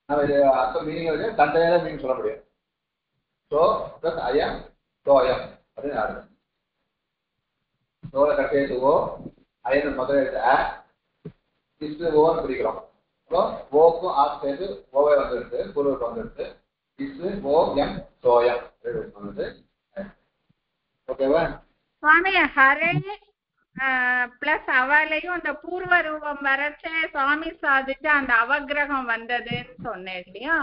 நம்ம இது அர்த்தம் மீனிங் வந்து தந்தையால மீனிங் சொல்ல முடியும். சோ பிளஸ் அயம் சோயம் அப்படின்னு ஆறு. சோழ கட்டி எடுத்து ஓ அயன் முதல்ல எடுத்து ஆ இஸ்டு ஓன்னு பிடிக்கிறோம். அப்புறம் ஓக்கும் ஆக்கு சேர்த்து ஓவே வந்துருக்கு, குருவுக்கு வந்துருக்கு. இஸ்டு ஓ எம் சோயம் வந்து ஓகேவா? சுவாமி ஹரே பிளஸ் அவளையும் அந்த பூர்வ ரூபம் வரைச்சே சுவாமி சாதிச்சு அந்த அவகிரகம் வந்ததுன்னு சொன்னேன் இல்லையா?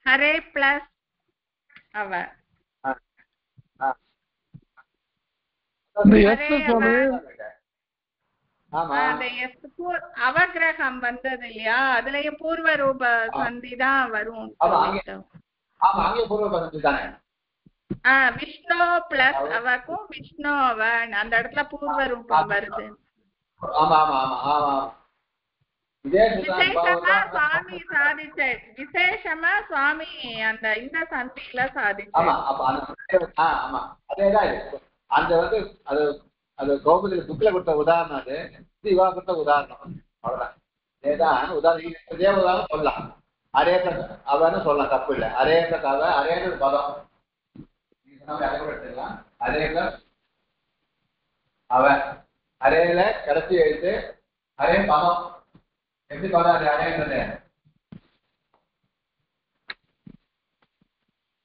ஹரே பிளஸ் அவ அவகிரகம் வந்தது இல்லையா? அதுலயும் பூர்வ ரூப சந்தி தான் வரும். விஷ்ணு பிளஸ் அவக்கும் விஷ்ணு அவன் அந்த இடத்துல பூர்வ ரூபம் வருது. விசேஷமா சுவாமி சாதிச்ச விசேஷமா சுவாமி அந்த இந்த சந்தியில சாதிச்சார். அந்த வந்து அது அது கோபுரத்துல புக்ல கொடுத்த உதாரணம், அது இவா கொடுத்த உதாரணம், அவ்வளவுதான். ஏதான் உதாரணம் இதே உதாரணம் சொல்லலாம். அரே அவன்னு சொல்லலாம், தப்பு இல்லை. அரே அவ அரேன்றது பதம் எடுத்துக்கலாம். அரே அவன் அரேல கடைசி எழுத்து அரே பதம் எப்படி பதம் அது அரேன்றது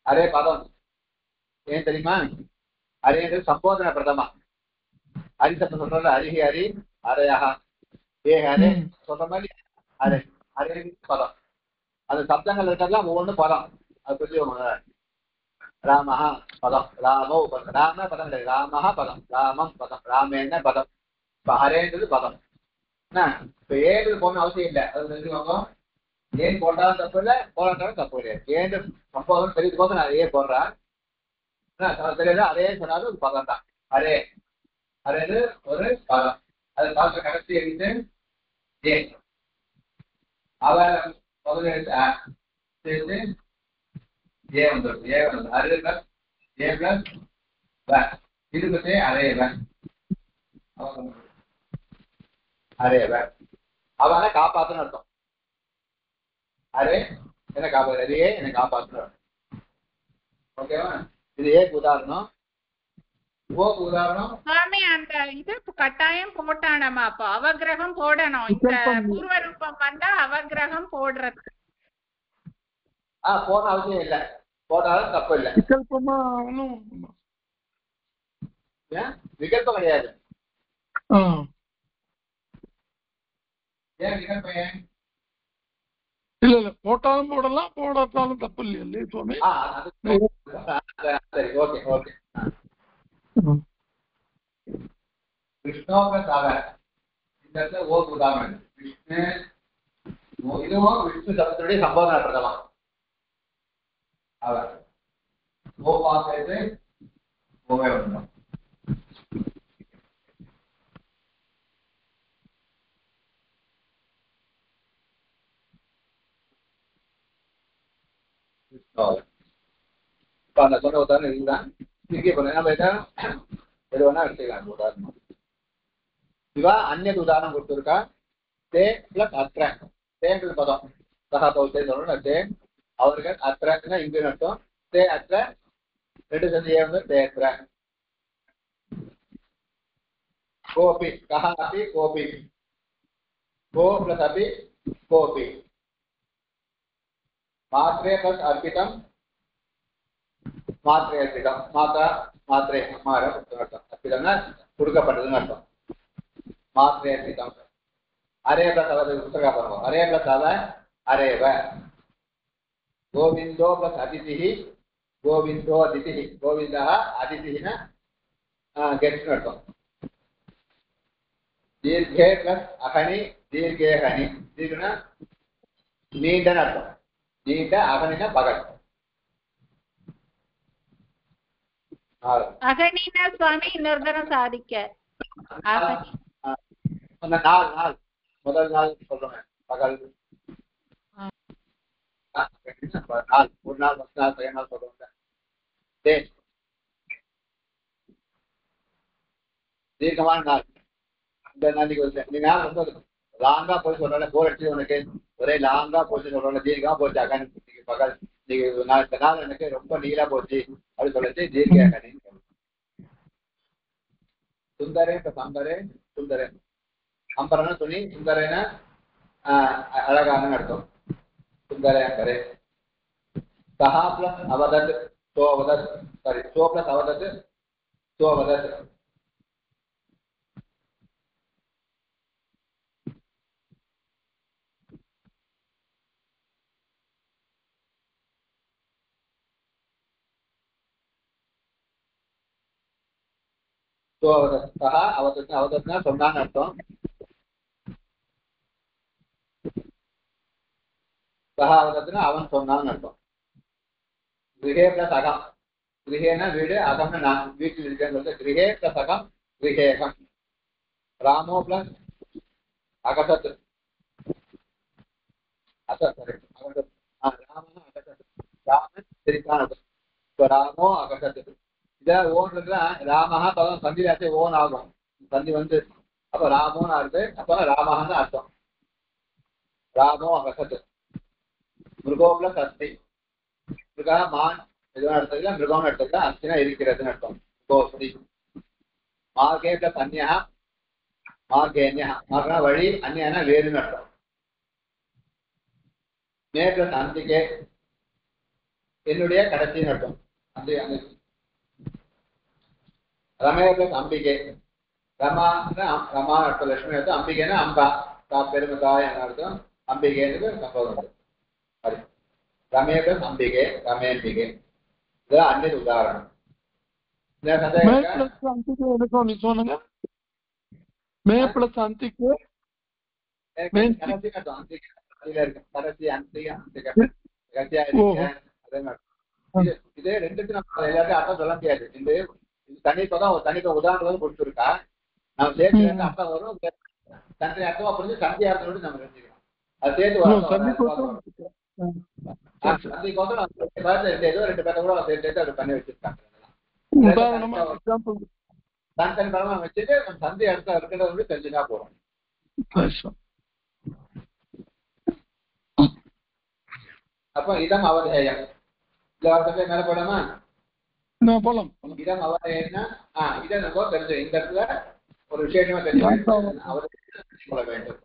அரே பதம் ஏன் தெரியுமா? அரேன்றது சம்போதன பிரதமா. ஹரிசப்தம் சொல்றது ஹரிஹி ஹரி அரேயா ஏ ஹரே சொல்ற மாதிரி அரே அரே பதம். அது சப்தங்கள் இருக்கிறதுலாம் ஒவ்வொன்று பதம். அது புரிஞ்சுக்கோங்க. ராமஹா பதம், ராமோ பதம், ராம பதம் கிடையாது, ராமஹா பதம், ராமம் பதம், ராமேன பதம். இப்ப ஹரேன்றது பதம். என்ன இப்ப ஏன்றது போன அவசியம் இல்லை. அது தெரிஞ்சுக்கோங்க. ஏன் போட்டாலும் தப்பு இல்லை, போராட்டாலும் தப்பு கிடையாது. ஏன் சம்பவம் தெரியுது நான் ஏ போடுறேன் தெரியாது. அரே சொன்னாலும் ஒரு பதம் தான். அரே அரேது ஒரு பதம். அது காலத்தை கடைசி எழுத்து ஏ. அவ முதல்ல எழுத்து சேர்த்து ஏ வந்துடும். ஏ வந்து அரே பிளஸ் ஏ பிளஸ் இது பத்தி அரேவன் அரேவன் அவனை காப்பாத்துன்னு அர்த்தம். அரே என்ன காப்பாத்து, அதையே என்ன காப்பாத்துன்னு அர்த்தம். ஓகேவா? இது ஏக்கு உதாரணம். ஓக்கு உதாரணம் சுவாமி அந்த இது கட்டாயம் போட்டானமா? அப்போ அவகிரகம் போடணும். இந்த பூர்வ ரூபம் வந்தா அவகிரகம் போடுறது போன அவசியம் இல்லை, போட்டாலும் தப்பு இல்லை. விகல்பமா விகல்பம் கிடையாது. ஏன் விகல்பம்? ஏன் இல்ல இல்ல போட்டாலும் போடலாம், போடாட்டாலும் தப்பு இல்லையா சுவாமி? சரி, ஓகே ஓகே. விஷ்ணு பிளஸ் அவர் இந்த இடத்துல ஓக்கு உதாரணம். விஷ்ணு இதுவும் விஷ்ணு சப்தத்துடைய சம்போதனை பிரதமம். அவர் ஓ பார்த்து ஓவே வந்துடும். இப்ப அந்த சொன்ன உதாரணம் இதுதான். இங்கே போன நம்ம எது வேணா எடுத்துக்கலாம். உதாரணம் இவா அந்நிய உதாரணம் கொடுத்துருக்கா. தே பிளஸ் அற்ற தேங்கிறது பதம் சகாபௌ தே சொல்லணும் தே அவர்கள் அத்திரன்னா இங்கு அர்த்தம் தே அத்திர ரெண்டு சந்தி வந்து தேத்திர கோபி கஹ அபி கோபி கோ பிளஸ் அபி கோபி மாத்ரே பிளஸ் அர்ப்பிதம் மாத்ரே அர்ப்பிதம் மாதா மாத்ரே அம்மார அர்த்தம் அர்ப்பிதம்னா கொடுக்கப்பட்டதுன்னு அர்த்தம் மாத்ரே அர்ப்பிதம் அரே பிளஸ் அவது புத்தகா பண்ணுவோம் அரே பிளஸ் அவ அரேவ கோவிந்தோ பிளஸ் அதிதிஹி கோவிந்தோ அதிதிஹி கோவிந்தா அதிதிஹினா கெஸ்ட் அர்த்தம் दीर्घे प्लस अहनि दीर्घे हनि दीर्घना नींडन अर्थम नींड अहनिना पगल अहनिना स्वामी इन्नोर्दरम साधिक्क अहनि அந்த நாள் முதல் நாள் சொல்றேன் பகல் நாள் ஒரு நாள் மற்ற நாள் பையன் நாள் சொல்றேன் தீர்க்கமான நாள் இந்த நாளைக்கு வந்து நீ நாள் ரொம்ப லாங்கா போய் சொல்றாங்க போர் அடிச்சு உனக்கு ஒரே லாங்கா போச்சு சொல்றாங்க தீர்க்கமா போச்சு அகன் பகல் நீங்க இந்த நாள் எனக்கு ரொம்ப நீளா போச்சு அப்படி சொல்லிச்சு தீர்க்க அகனி சுந்தரே சம்பரே சுந்தரே அம்பரனா துணி சுந்தரேனா அழகான அர்த்தம் சுந்தரே அம்பரே சஹா பிளஸ் அவதத் சோ அவதத் சாரி சோ பிளஸ் அவதத் சோ அவதத் तो अवदत्तः अवदत्तना சொன்னான்னு அர்த்தம் சஹ அவதத்னா அவன் சொன்னான்னு அர்த்தம் கிரஹே பிளஸ் அகம் கிரஹேனா வீடு அகம்னா நான் வீட்டில் இருக்கேன்னு சொல்லிட்டு கிரஹே பிளஸ் அகம் கிரஹேகம் ராமோ பிளஸ் அகசத் அசத் அகசத் ராமனா அகசத் ராமன் சிரித்தான் அர்த்தம் ராமோ அகசத் இதான் ஓன்றது ராமஹா பதம் சந்தியாச்சே ஓன் ஆகும் சந்தி வந்து அப்ப ராமோன்னு ஆகுது அப்ப ராமஹான்னு அர்த்தம் ராமோ அகசத் மிருகோ பிளஸ் அஸ்தி மிருகா மான் எதுவும் எடுத்துக்கலாம் மிருகம்னு எடுத்துக்கலாம் அஸ்தினா இருக்கிறதுன்னு அர்த்தம் கோஸ்தி மார்கே பிளஸ் அந்யா மார்கேன்யா மார்கனா வழி அந்யானா வேறுன்னு அர்த்தம் மே பிளஸ் அந்திகே என்னுடைய கடைசின்னு அர்த்தம் அந்த रमे प्लस अंबिके रमा रमा अर्थ लक्ष्मी अर्थ अंबिकेना अंबा ता पेरुमताय अर्थ अंबिके संबोधन हरि रमे प्लस अंबिके रमेंबिके इधर अन्य उदाहरण मैं प्लस अंतिके என்ன சொன்னீங்க மே பிளஸ் अंतिके மே கடைசி அர்த்தம் अंतिके இதுல இருக்கு கடைசி अंतिके अंतिके கடைசியா இருக்கு அதே மாதிரி இது ரெண்டுக்கு நம்ம எல்லாத்தையும் அர்த்தம் சொல்ல முடியாது இந்த தனிப்பதான் ஒரு தனிப்ப உதாரணம் கொடுத்துருக்கா நம்ம சேர்த்து அர்த்தம் வரும் தனி அர்த்தமா புரிஞ்சு சந்தி அர்த்தம் நம்ம தெரிஞ்சுக்கலாம் அது சேர்த்து வரும் சந்திக்கோசம் ஏதோ ரெண்டு பேரை கூட சேர்த்து அதை பண்ணி வச்சிருக்காங்க தனி பரமா வச்சுட்டு நம்ம சந்தி அர்த்தம் இருக்கிறத தெரிஞ்சுனா போறோம் அப்ப இதம் அவதேயம் இந்த வார்த்தை மேல போடாமா போலாம் இதம் அவதேயம்னா இதை நம்ம தெரிஞ்சு இந்த இடத்துல ஒரு விசேஷமா தெரிஞ்சுக்கொள்ள வேண்டும்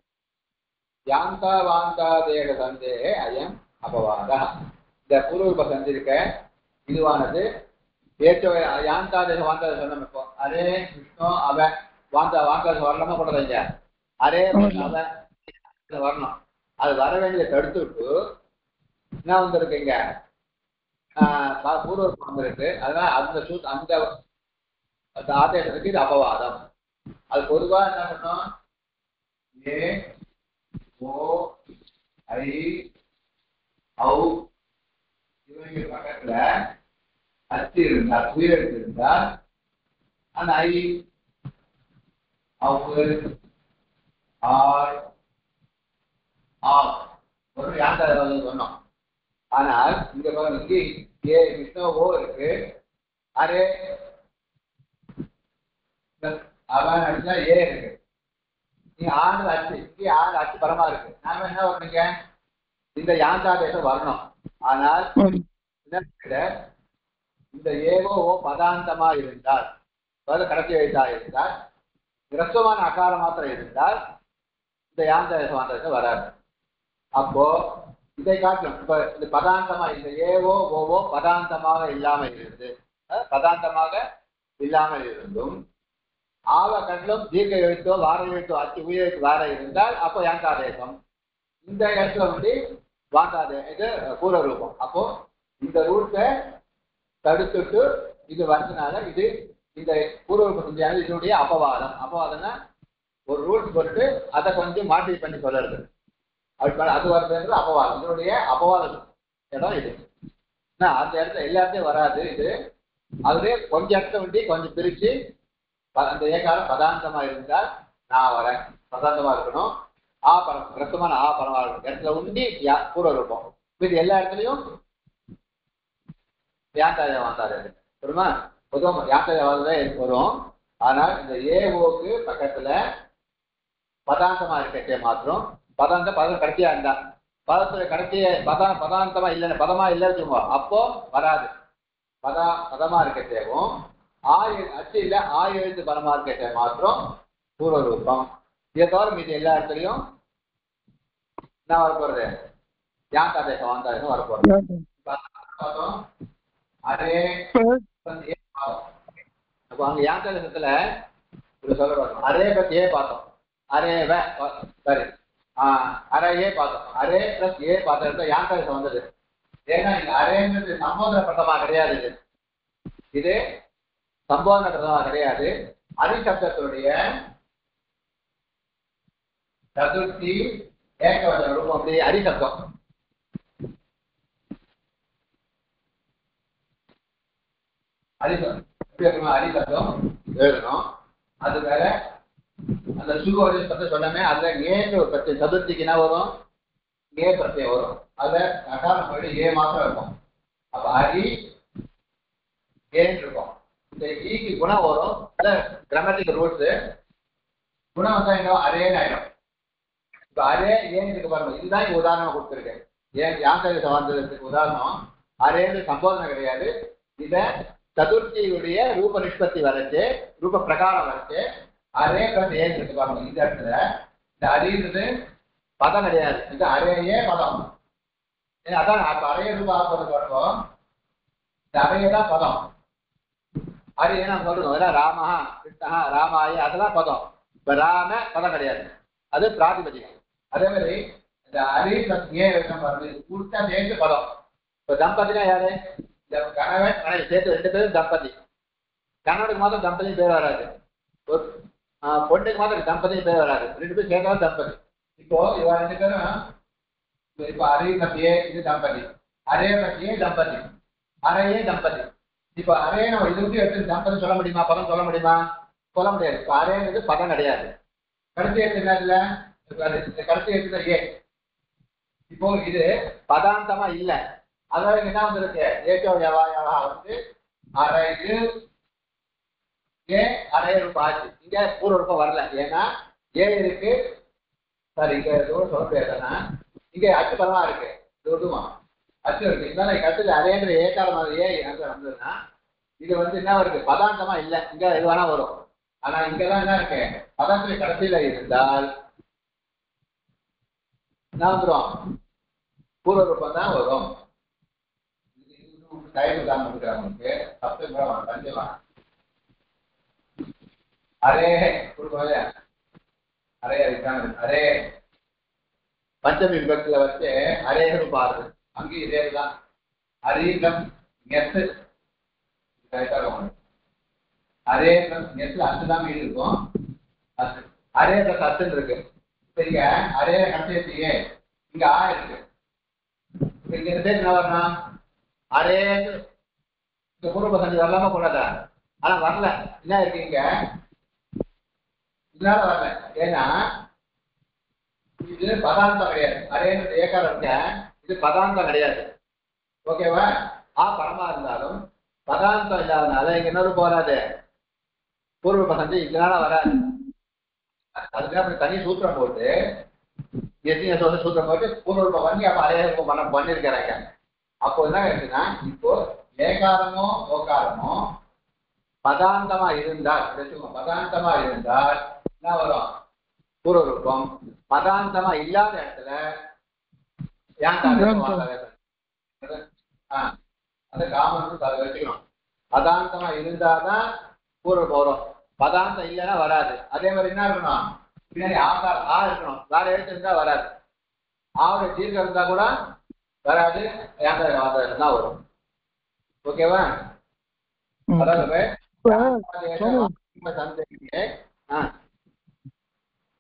யாந்தா வாந்தா தேக சந்தேகே அயம் அபவாதா இந்த பூர்வ சந்தி இருக்க இதுவானது ஏற்றோ யாந்தா தேக வாந்தா சொன்ன இப்போ அரே விஷ்ணு அவன் வாந்தா வாந்தா வரலாமா போடுறீங்க அரே அவன் வரணும் அது வர வேண்டியதை தடுத்து விட்டு என்ன வந்திருக்கீங்க பூர்வம் இருக்கு அதனால அந்த ஆதேசத்துக்கு இது அபவாதம் அது பொதுவா என்ன பண்ணோம் ஏ ஓ ஐ ஔ இவங்க பக்கத்துல அச்சு இருந்தா உயிரெழுத்து இருந்தா அந்த ஐ அவு ஆர் ஒரு யாத்திரை சொன்னோம் ஆனால் இங்க பாருங்க ஏ விஷ்ணு ஓ இருக்கு அரே அவன் அடிச்சா ஏ இருக்கு நீங்க ஆண்டு அச்சு இங்கே ஆண்டு அச்சு பரமா இருக்கு. நாம என்ன வரணுங்க, இந்த யாந்தாதேசம் வரணும். ஆனால் இந்த ஏவோ ஓ பதாந்தமா இருந்தால், அதாவது கடைசி எழுத்தா இருந்தால், கிரஸ்வமான அகாரம் மாத்திரம் இருந்தால் இந்த யாந்தாதேசம் வராது. அப்போ இதை காட்டிலும் இப்ப இந்த பதாந்தமா இந்த ஏவோ ஓவோ பதாந்தமாக இல்லாமல் இருந்து இல்லாமல் இருந்தும் ஆவ கட்டிலும் தீர்க்க எழுத்தோ வார எழுத்தோ அச்சு உயிரெழுத்து வார இருந்தால் அப்போ யாந்தாதேசம். இந்த இடத்துல வந்து வாந்தாதே இது பூர்வ ரூபம். அப்போ இந்த ரூட்டை தடுத்துட்டு இது வந்ததுனால இது இந்த பூர்வ ரூப சந்தியான இதனுடைய அபவாதம்னா ஒரு ரூல்ஸ் போட்டு அதை கொஞ்சம் மாற்றி பண்ணி சொல்றது. அது வருதுன்றது அபவாதம். இதனுடைய அபவாதம் இடம் இது. அந்த இடத்துல எல்லாத்தையும் வராது. இது அதுவே கொஞ்சம் இடத்த வண்டி கொஞ்சம் பிரிச்சு அந்த ஏகாரம் பதாந்தமா இருந்தால் நான் வரேன், பதாந்தமா இருக்கணும். ரசமான பரமா இருக்கும் இடத்துல உண்டி பூர்வ ரூபம். இது எல்லா இடத்துலயும் யாந்தாதேசம் வந்தாரு தெரியுமா? பொதுவாக யாந்தாதேசம் வரும். ஆனால் இந்த ஏஓக்கு பக்கத்துல பதாந்தமா இருக்கட்டே மாத்திரம் பதம் கடைசியா இருந்தா பதத்துல கடைசிய பதாந்தமா இல்லைன்னு பதமா இல்லைன்னு அப்போ வராது. பதமா இருக்கட்டேவும் அச்சு இல்ல எழுத்து பரமா இருக்கட்டே மாத்திரம் பூர்வ ரூபம். இதை தவிர மீது எல்லா இடத்துலயும் என்ன வரப்போறது யாந்தாதேசம் வாந்தாதேசம் வரப்போறது. அதே அப்போ அங்க யாந்தாதேசத்துல சொல்ல அரே பத்தி ஏ பார்த்தோம், அரேவ சரி அரையே பார்த்தோம், அரே பிளஸ் ஏ பார்த்தா யாந்தாதேசம் வந்தது. ஏன்னா இங்க அரேன்றது சம்போதன பிரதமா கிடையாது. இது சம்போதன பிரதமா கிடையாது. அதிசப்தத்துடைய சதுர்த்தி ஏகவசன ரூபம். அப்படி அரிசப்தம் அரிசப்தம் எழுதணும். அது வேற அந்த சுகத்தை சொன்னமே அதுல ஏன்னு ஒரு பிரச்சனை சதுர்த்திக்கு என்ன வரும், ஏ பிரச்சனை வரும். அதுல அகாரம் போயிட்டு ஏ மாத்திரம் இருக்கும். அப்ப அரி ஏன்னு இருக்கும். இந்த ஈக்கு குணம் வரும். கிராமட்டிக் ரூல்ஸ் குணம் வந்தா என்ன அரேன்னு ஆயிடும். இப்ப அரே ஏன் இருக்கு பாருங்க. இதுதான் இங்க உதாரணமா கொடுத்துருக்கேன். ஏன் யாந்தாதேசம் வந்ததுக்கு உதாரணம் அரேன்னு சம்போதனை கிடையாது. இத சதுர்த்தியுடைய ரூப நிஷ்பத்தி வரைச்சு ரூப பிரகாரம் வரைச்சு அரே பிளஸ் ஏன் இருக்கு பாருங்க. இந்த இடத்துல இந்த அரின்றது பதம் கிடையாது. இது அரேயே பதம். அதான் அரே ரூபா ஆப்பது பாருங்க. இந்த அரையே தான் பதம். அரி என்ன சொல்றோம் ராமஹா கிருஷ்ணஹா ராமாய அதெல்லாம் பதம். இப்ப ராம பதம் கிடையாது, அது பிராதிபதிகம். அதே மாதிரி இந்த அரி பிளஸ் ஏ கொடுத்தா சேர்த்து பதம். இப்ப தம்பதினா யாரு, இந்த கணவன் மனைவி சேர்த்து ரெண்டு பேரும் தம்பதி. கணவனுக்கு மாத்திரம் தம்பதி பேர் வராது, ஒரு பொண்ணுக்கு மாத்திரம் தம்பதி பேர் வராது, ரெண்டு பேரும் சேர்த்தாலும் தம்பதி. இப்போ இவ ரெண்டு பேரும் இப்ப அரி பிளஸ் ஏ இது தம்பதி, அரே பிளஸ் ஏ தம்பதி, அரையே தம்பதி. இப்ப அரே நம்ம இது வந்து எடுத்து தம்பதி சொல்ல முடியுமா, பதம் சொல்ல முடியுமா? சொல்ல முடியாது. இப்ப அரேன்றது பதம் கிடையாது. கடைசி எழுத்து என்ன இல்ல, கடைசி எழுத்துல ஏ. இப்போ இது பதாந்தமா இல்ல. அதனால என்ன வந்திருக்கு ஏகோ யவா வந்து அரைது ஏ அரைய ரூபாய் ஆச்சு. இங்க பூர்வ ரூபாய் வரல. ஏன்னா ஏ இருக்கு. சரி இங்க சொல்ல முடியாதுன்னா இங்க அச்சு பதமா இருக்கு. இதுமா அச்சு இருக்கு. இருந்தாலும் கடைசியில் அரேன்ற ஏகாலம் ஏ வந்ததுன்னா இது வந்து என்ன வருது பதாந்தமா இல்லை. இங்க இது வேணா வரும். ஆனா இங்கெல்லாம் என்ன இருக்கு பதாந்திர கடைசியில இருந்தால் என்ன வந்துடும் பூர்வ ரூபம் தான் வரும். டைம் தான் கொடுக்குறாங்களுக்கு சப்தம் அரே கொடுக்கல. அரே அரே பஞ்சமி விபத்துல வச்சு அரே ரூபாரு அங்கேயும் இதே தான். Array plus Ness array plus நெஸ்ல அச்சு தான் மீது இருக்கும். அரே பிளஸ் அச்சுன்னு இருக்கு. இங்க அரே கடைசியே இங்க ஆ இருக்கு. இங்க சேர்த்து என்ன வரணும் அரே இந்த பூர்வ சந்தி வரலாமா கூடாதா? ஆனா வரல. என்ன இருக்கு இங்க இதனால வரல. ஏன்னா இது பதாந்தம் கிடையாது. அரேன்னு ஏக்காரம் இருக்க இது பதாந்தம் கிடையாது. ஓகேவா? பரமா இருந்தாலும் பதாந்தம் இல்லாதனால இங்க என்ன போராது பூர்வ சந்தி இதனால வராது. அதுக்கு அப்படி தனி சூத்திரம் போட்டு சூத்திரம் போட்டு பூர்வரூபம் பண்ணி அப்ப அதே ரூபம் பண்ணிருக்கிறாங்க. அப்போ என்ன ஆயிடுச்சுன்னா, இப்போ ஏகாரமோ ஓகாரமோ பதாந்தமா இருந்தால் பதாந்தமா இருந்தால் என்ன வரும்? பூர்வரூபம். பதாந்தமா இல்லாத இடத்துல அதை காமன் வச்சுக்கணும். பதாந்தமா இருந்தாதான் பூர்வரூபம் வரும். பதாந்தம் இல்லைன்னா வராது. அதே மாதிரி என்ன இருக்கணும்? பின்னாடி ஆகாரம் ஆ இருக்கணும். வேற எழுத்து இருந்தா வராது. ஆவுடைய தீர்க்கம் இருந்தா கூட வராது. தான் வரும். ஓகேவா? அதாவது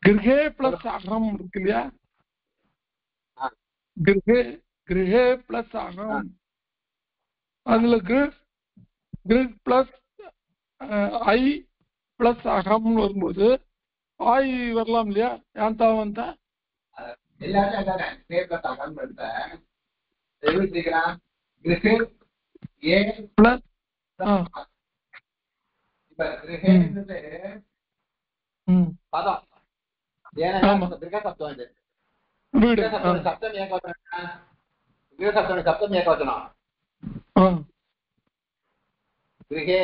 கிரகே பிளஸ் அகம் இருக்கு இல்லையா? கிரகே பிளஸ் அகம், அதுல கிரக் பிளஸ் ஐ பிளஸ் அகம்னு வரும்போது ஆய் வரலாம் இல்லையா? யாந்தா வந்தா பதம் சப்தம் ஏகவச்சனம். கிரகே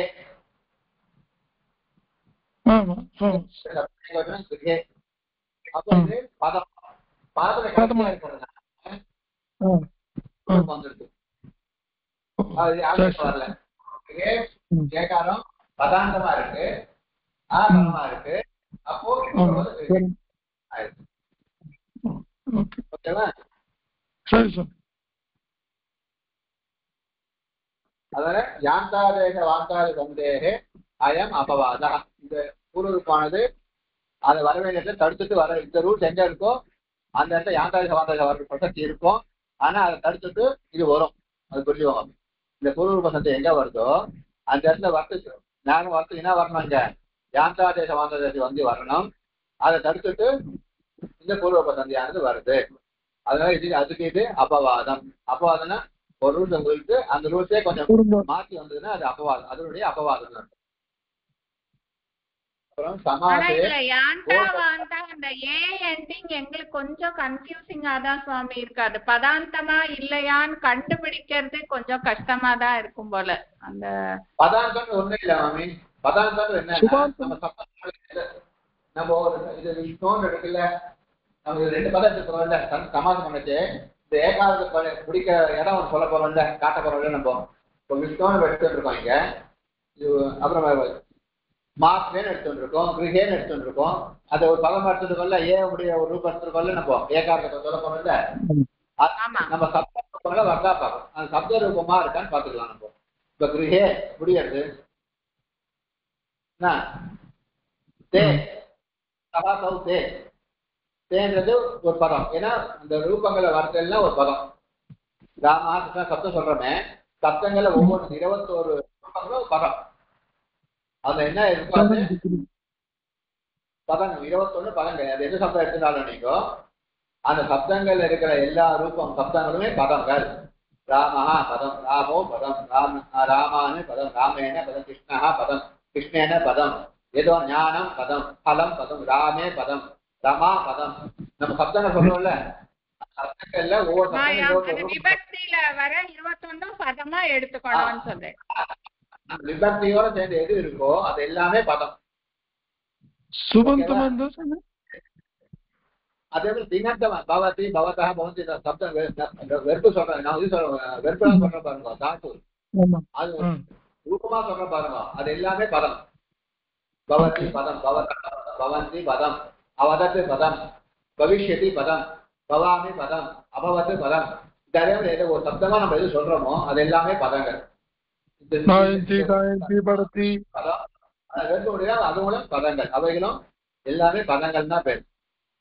அப்போ இது பதம். பதத்துல வந்துருக்கு. வரல. ஏகாரம் பதாந்தமா இருக்கு, ஆகமா இருக்கு. அப்போ ஓகேவா? சரி சார். அதனால யாந்தாதேக வாந்தாத சந்தேகே அயம் அபவாத. இந்த பூர்வரூபானது அதை வர வேண்டிய தடுத்துட்டு வர. இந்த ரூல்ஸ் எங்க இருக்கோ அந்த இடத்துல யாந்தாதேக வாந்தாத வர பிரசக்தி இருக்கும். ஆனா அதை தடுத்துட்டு இது வரும். அது புரிஞ்சுக்கோங்க. இந்த பூர்வரூப சந்தை எங்க வருதோ அந்த இடத்துல வரத்து நேரம் வரத்து என்ன வரணும்? இங்க யாந்தாதேச வாந்தாதேசி வந்து வரணும். அதை தடுத்துட்டு இந்த பூர்வரூப சந்தியானது வருது. அதனால இது அதுக்கு இது அபவாதம். அபவாதம்னா ஒரு ரூல்ஸ் உங்களுக்கு அந்த ரூல்ஸே கொஞ்சம் மாற்றி வந்ததுன்னா அது அபவாதம். அதனுடைய அபவாதம். அப்புறம் எங்களுக்கு கொஞ்சம் கன்ஃபியூசிங்கா தான் சுவாமி இருக்காது. பதாந்தமா இல்லையான்னு கண்டுபிடிக்கிறது கொஞ்சம் கஷ்டமா தான் இருக்கும் போல. அந்த பதாந்தம் ஒண்ணு இல்ல மாமி. பதாந்தம் என்ன? நம்ம இது ஸ்டோன் இருக்குல்ல, நம்ம ரெண்டு பதம் எடுத்துக்கிறோம்ல சமாசம் பண்ணிச்சு. இந்த ஏகாதத்தை பிடிக்க இடம் ஒன்று சொல்ல போறோம்ல, காட்ட போறோம்ல. நம்ம இப்போ விஷ்ணோன்னு எடுத்துட்டு இருக்கோம் இங்க. அப்புறம் மாத்ரேன்னு எடுத்துட்டு இருக்கோம், கிரகேன்னு எடுத்துட்டு இருக்கோம். அதை ஒரு பதம் எடுத்துருக்கோம்ல, ஏடைய ஒரு ரூபம் எடுத்துருக்கோம்ல. நம்ம ஏகாதத்தை சொல்ல போறோம்ல, நம்ம சப்த வரதா பார்க்கணும். அந்த சப்த ரூபமா இருக்கான்னு பாத்துக்கலாம். நம்ம இப்ப கிரகே முடியாது தேன்றது ஒரு பதம். ஏன்னா அந்த ரூபங்களை வரதெல்லாம் ஒரு பதம். ராமா கிருஷ்ணா சப்தம் சொல்றோமே, சப்தங்கள்ல ஒவ்வொரு 21 ரூபங்களும் பதம். அதுல என்ன இருக்காது? பதங்கள் 21 பதங்கள். அது எந்த சப்தம் எடுத்துனாலும் நீங்க அந்த சப்தங்கள்ல இருக்கிற எல்லா ரூபம் சப்தங்களுமே பதங்கள். ராமஹா பதம், ராமோ பதம், ராமானு பதம், ராமேன பதம், கிருஷ்ணா பதம், கிருஷ்ணேன பதம், ஏதோ ஞானம் பதம், பலம் பதம், ராமே பதம், ரமா பதம். நம்ம சப்தங்கள் சொல்றோம்ல, சப்தங்கள்ல ஒவ்வொரு விபக்தியில வர 21 பதமா எடுத்துக்கணும்னு சொல்றேன். விபக்தியோட சேர்ந்து எது இருக்கோ அது எல்லாமே பதம். சுபந்தம் அதே மாதிரி தினத்தம் பவதி பவதா பவந்தி சப்தம் வெறுப்பு சொல்றேன். நான் இது சொல்றேன், வெறுப்புலாம் சொல்ற பாருங்க, தாத்து அது ரூபமா சொல்ற பாருங்க, அது எல்லாமே பதம். பவதி பதம், பவதா பவந்தி பதம், அவதத்து பதம், பவிஷ்யதி பதம், பவாமி பதம், அபவத்து பதம். இதே மாதிரி ஏதோ ஒரு சப்தமா நம்ம எது சொல்றோமோ அது எல்லாமே பதங்கள். அது மூலம் பதங்கள், அவைகளும் எல்லாமே பதங்கள் தான் பேர்.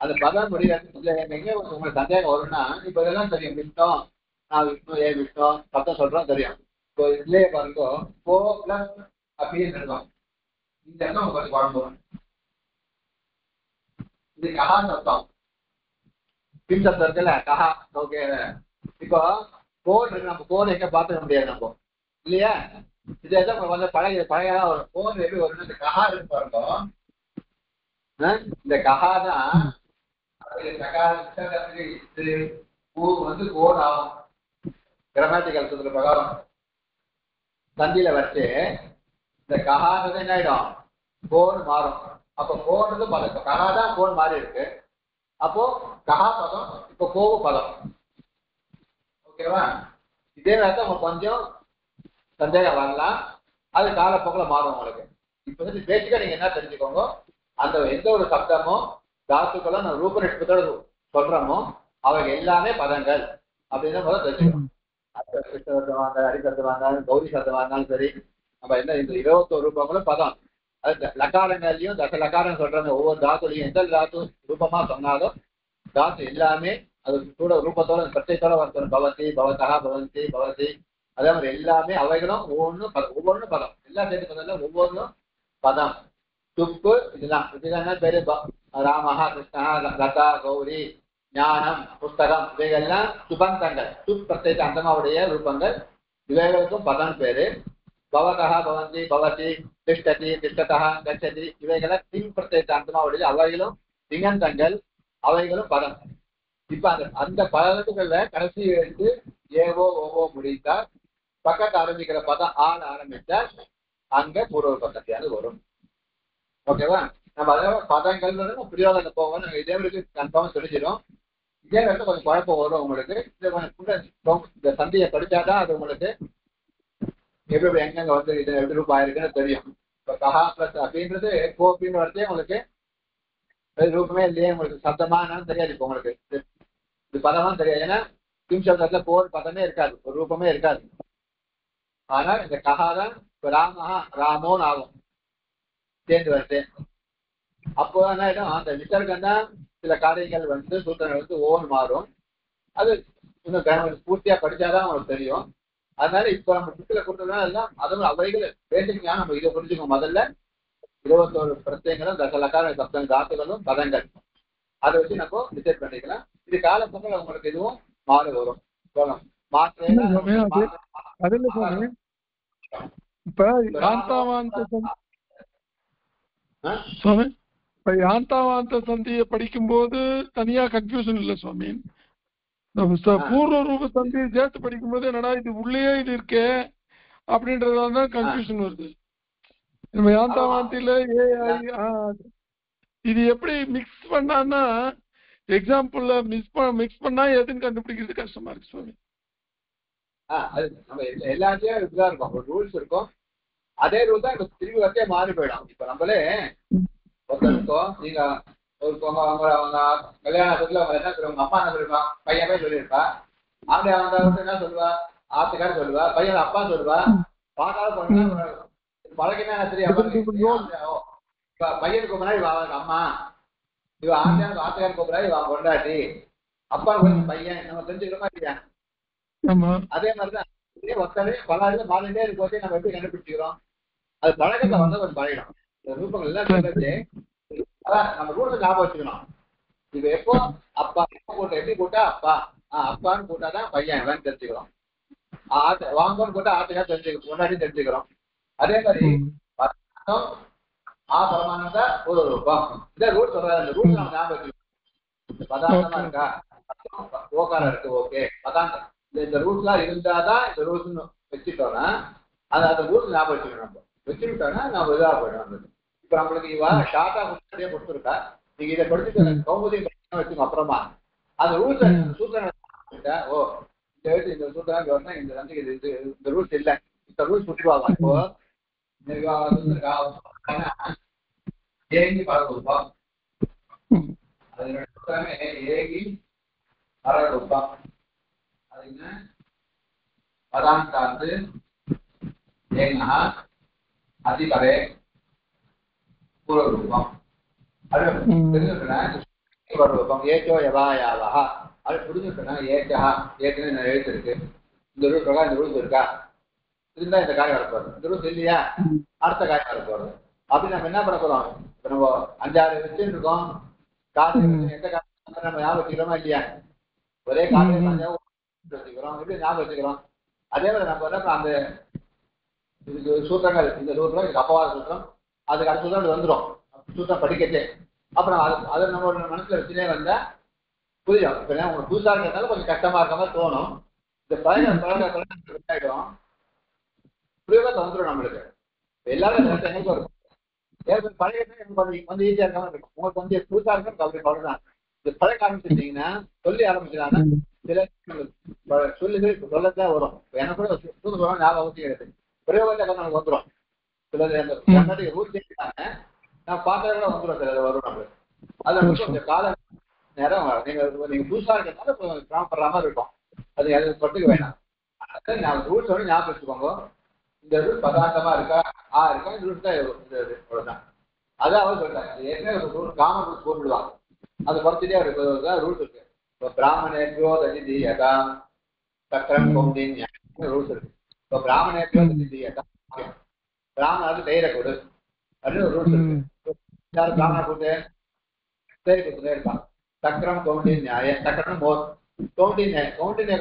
அந்த பதம் முடியாது. எங்க உங்களுக்கு சந்தேகம் வரும்னா, இப்ப இதெல்லாம் தெரியும். விஷ்ணு, நான் விஷ்ணு, ஏ விஷ்ணு சப்தம் சொல்றோம் தெரியும். இப்போ இதுலயே பாருங்க, கோ பிளஸ் அப்படின்னு இருக்கும். இந்த இடத்துல உங்களுக்கு குழம்பும் இது கஹா சப்தம். பின் சப்தம் இருக்குல்ல, கஹா. ஓகே. இப்போ கோல் இருக்கு, நம்ம கோல் எங்க பாத்துக்க முடியாது நம்ம இல்லையா? இது எதாவது வந்து பழைய ஒரு கோல் எப்படி வருது? இந்த கஹா இருக்கு பாருங்க, இந்த கஹாதான் பூ வந்து கோன் ஆகும். கிராமட்டிக்கல் சூத்திர பிரகாரம் சந்தியில வச்சு இந்த கஹானது என்ன ஆயிடும், கோன் மாறும். அப்ப கோன்றது பதம். இப்ப கஹாதான் கோன் மாறி இருக்கு. அப்போ கஹா பதம் இப்ப கோவு பதம். ஓகேவா? இதே நேரத்தை உங்களுக்கு கொஞ்சம் சந்தேகம் வரலாம். அது காலப்போக்கில் மாறும் உங்களுக்கு. இப்ப வந்து பேசிக்கா நீங்க என்ன தெரிஞ்சுக்கோங்க, அந்த எந்த ஒரு சப்தமோ தாத்துக்களும் நம்ம ரூபநிஷ்பத்தோட சொல்றோமோ அவங்க எல்லாமே பதங்கள் அப்படின்னு முதல்ல தெரிஞ்சுக்கணும். கிருஷ்ண சப்தமாக ஹரிசப்தமாக கௌரி சப்தமாக இருந்தாலும் சரி, நம்ம என்ன இந்த 21 ரூபங்களும் பதம். அது லக்காரங்கள்லயும் தச லக்காரம் சொல்றாங்க. ஒவ்வொரு தாத்துலையும் எந்த தாத்து ரூபமா சொன்னாலும் தாத்து எல்லாமே அது கூட ரூபத்தோட பிரத்யேகத்தோட வரணும். பவதி, பவதா, பவந்தி, பவதி, அதே மாதிரி எல்லாமே அவைகளும் ஒவ்வொன்றும் பதம். எல்லா சேர்த்து பதம் ஒவ்வொன்றும் பதம். துப்பு இதுதான் பேரு. ராமஹா, கிருஷ்ணா, லதா, கௌரி, ஞானம், புஸ்தகம் இவைகள்லாம் சுபந்தங்கள். சுப் பிரத்யேக அந்தமாவுடைய ரூபங்கள். இவைகளுக்கும் பதம் பேரு. பவதா, பவந்தி, பவதி, திஷ்டதி, திஷ்டதா, கச்சதி இவைகளை திங் பிரத்யேக அந்தமாவுடைய அவைகளும் திங்கந்தங்கள். அவைகளும் பதம். இப்ப அந்த பதத்துக்கள்ல கடைசி எடுத்து ஏவோ ஓவோ முடித்தால் பக்கத்து ஆரம்பிக்கிற பதம் ஆள் ஆரம்பித்தால் அங்க பூர்வ பக்கத்தையாவது வரும். ஓகேவா? நம்ம அதாவது பதங்கள் பிரயோகம் போவோம். நாங்கள் இதே மாதிரி கன்ஃபார்மா தெரிஞ்சிடும். இதே நேரத்தில் கொஞ்சம் குழப்பம் வரும் உங்களுக்கு. இந்த சந்தையை படிச்சாதான் அது உங்களுக்கு எப்படி எங்கெங்க வந்து இது எப்படி ரூபாய் ஆயிருக்குன்னு தெரியும். இப்போ கஹா பிளஸ் அப்படின்றது கோப்பின்னு வரதே உங்களுக்கு ரூபமே இல்லையே, உங்களுக்கு சப்தமானாலும் தெரியாது. இப்போ உங்களுக்கு இது பதமா தெரியாது. ஏன்னா கிம் சப்தத்துல போர் பதமே இருக்காது, ஒரு ரூபமே இருக்காது. ஆனால் இந்த கஹாதான் இப்போ ராமஹா ராமோன்னு ஆகும் சேர்ந்து வருது. அப்போ என்ன ஆயிடும், அந்த விசர்க்கம் தான் சில காரியங்கள் வந்து சூத்திரங்கள் வந்து ஓன் மாறும். அது இன்னும் பூர்த்தியா படிச்சாதான் உங்களுக்கு தெரியும். அதனால இப்ப நம்ம புக்கில கொடுத்ததுனால எல்லாம் அதுவும் அவைகள் பேசிக்கா நம்ம இதை புரிஞ்சுக்கணும். முதல்ல 21 பிரத்யங்களும் தசலக்கார சப்தம் தாத்துகளும் பதங்கள் அதை வச்சு நம்ம டிசைட் பண்ணிக்கலாம். இது காலப்போக்கில் உங்களுக்கு இதுவும் மாறு வரும். இப்ப யாந்தாவாந்த சந்தியை படிக்கும் போது தனியா கன்ஃபியூஷன் இல்ல சுவாமி. பூர்வ ரூப சந்தியை சேர்த்து படிக்கும் போது என்னடா இது உள்ளே இது இருக்கே அப்படின்றதுதான் கன்ஃபியூஷன் வருது. நம்ம யாந்தாவாந்தில இது எப்படி மிக்ஸ் பண்ணான்னா எக்ஸாம்பிள்ல மிக்ஸ் பண்ணா எதுன்னு கண்டுபிடிக்கிறது கஷ்டமா இருக்கு சுவாமி. அது நம்ம எல்லாத்தையும் இதுதான் இருக்கும், ஒரு ரூல்ஸ் இருக்கும். அதே ரூல் தான் இப்ப திரும்பி வரத்தே மாறி போயிடும். இப்ப நம்மளே ஒருத்தருக்கோம், நீங்க அவங்க கல்யாணத்துல அவங்க என்ன சொல்லுவாங்க, அம்மா என்ன சொல்லுவா, பையன் போய் சொல்லியிருப்பா. அப்படி அவங்க என்ன சொல்லுவா, ஆத்துக்கார சொல்லுவா, பையன் அப்பா சொல்லுவா. பார்த்தாலும் பொண்ணு பழகினா தெரியும். பையனுக்கு முன்னாடி அவங்க அம்மா, இவ ஆத்துக்காருக்கு முன்னாடி இவ கொண்டாட்டி, அப்பா பையன் நம்ம தெரிஞ்சுக்கிறோமா இல்லையா? அதே மாதிரிதான் ஒருத்தரே பல இடத்துல மாறிட்டே இருக்கும். நம்ம எப்படி கண்டுபிடிச்சிக்கிறோம்? அது பழக்கத்தை வந்து கொஞ்சம் பழகிடும். இந்த ரூபங்கள் எல்லாம் சொல்றது அதான் நம்ம கூட ஞாபகம் வச்சுக்கணும். இது எப்போ அப்பா போட்ட எப்படி போட்டா அப்பா அப்பான்னு போட்டாதான் பையன் எல்லாம் தெரிஞ்சுக்கிறோம். வாங்கன்னு போட்டா ஆத்துக்கா தெரிஞ்சுக்கிறோம், முன்னாடி தெரிஞ்சுக்கிறோம். அதே மாதிரி பரமானதா ஒரு ரூபம் இந்த ரூல் சொல்றாரு. அந்த ரூல் நம்ம ஞாபகம் வச்சுக்கணும். பதார்த்தமா இருக்கா, ஓகாரம் இருக்கு, ஓகே பதார்த்தம் இந்த ரூல்ஸ் எல்லாம் இருந்தாதான் இந்த ரூல்ஸ் வச்சுட்டோம்னா அந்த ரூல்ஸ் ஞாபகம் வச்சுக்கணும். நம்ம வச்சுக்கிட்டோம்னா நம்ம இதாக போயிடும். இப்ப நம்மளுக்கு இவ ஷார்ட்டா கொடுத்துருக்கா, நீங்க இதை படிச்சுட்டு கௌமுதியம் வச்சுக்கோங்க. அப்புறமா அந்த ரூல்ஸ் சூத்திரம் ஓ இந்த சூத்திரம் வரணும், இந்த சந்தைக்கு இந்த ரூல்ஸ் இல்லை, இந்த ரூல்ஸ் விட்டுருவாங்க. இப்போ ஏகி பரரூபம், அது சூத்திரமே ஏகி பரரூபம். அது என்ன பதாந்தாத்து ஏகா அதிபரே பூர்வரூபம். அது தெரிஞ்சுக்கணும். ஏகோ யவாயாவா அது புரிஞ்சுக்கணும். ஏகா ஏற்கனவே எழுத்து இருக்கு, இந்த ரூல் பிரகாரம் இந்த ரூல்ஸ் இருக்கா, இருந்தா இந்த காரியம் வரப்போறது, இந்த ரூல்ஸ் இல்லையா அடுத்த காரியம் வரப்போறது. அப்படி நம்ம என்ன பண்ண போறோம்? இப்ப நம்ம 5-6 வச்சுட்டு இருக்கோம். காசு எந்த காரியம் நம்ம ஞாபகம் வச்சுக்கிறோமா இல்லையா? ஒரே காரியம் வச்சுக்கிறோம், எப்படி ஞாபகம் வச்சுக்கிறோம்? அதே மாதிரி நம்ம என்ன அந்த இதுக்கு சூத்திரங்கள், இந்த சூத்திரம் இதுக்கு அப்பவாத சூத்திரம், அதுக்கு அடுத்த சூத்திரம் வந்துடும். சூத்திரம் படிக்கச்சே அப்புறம் அதை நம்ம மனசுல வச்சுனே வந்தா புரியும். இப்ப உங்களுக்கு புதுசா இருக்கிறதுனால கொஞ்சம் கஷ்டமா இருக்க மாதிரி தோணும். இந்த ஆயிடும் புரியுதா வந்துடும் நம்மளுக்கு. எல்லாரும் எங்களுக்கு வரும். பழைய வந்து ஈஸியா இருக்க மாதிரி இருக்கும். உங்களுக்கு வந்து புதுசா இருக்கிறது அப்படி அவ்வளவுதான். இந்த பழக்க ஆரம்பிச்சிருந்தீங்கன்னா சொல்லி ஆரம்பிச்சாங்கன்னா சில சொல்லத்தான் வரும். எனக்கு கூட தூக்கு ஞாபகம் கிடையாது. பிரயோகத்தை நமக்கு வந்துடும். சில ரூல்ஸ் செய்யறாங்க நான் பார்த்தா கூட வந்துடும். சில வரும் நம்மளுக்கு. அது கொஞ்சம் கால நேரம் நீங்க புதுசா இருக்கிறதுனால கிராமப்படுற மாதிரி இருக்கும். அது அது பட்டுக்கு வேணாம். நான் ரூல்ஸ் வந்து ஞாபகம் வச்சுக்கோங்க. இந்த ரூல் பதார்த்தமா இருக்கா இருக்கா இந்த ரூல்ஸ் தான் அவ்வளவுதான். அதான் அவர் சொல்றாங்க. ஏற்கனவே ஒரு காமன் ரூல்ஸ் போட்டுடுவாங்க. அதை குறைச்சிட்டே ஒரு ரூல்ஸ் இருக்கு. இப்போ பிராமணேபியோ தஜிதீயதா சக்கரம் கௌண்டின்யா ரூல்ஸ் இருக்கு. இப்போ பிராமணேபியோ தஜிதீயதா பிராமணாவுக்கு தயிரை கொடு அப்படின்னு ஒரு ரூல்ஸ் இருக்கு. யாரும் பிராமணா கூட்டு தயிர் கொடுத்துட்டே இருப்பான். சக்கரம் கௌண்டின்யாய சக்கரம் மோர் கௌண்டின்ய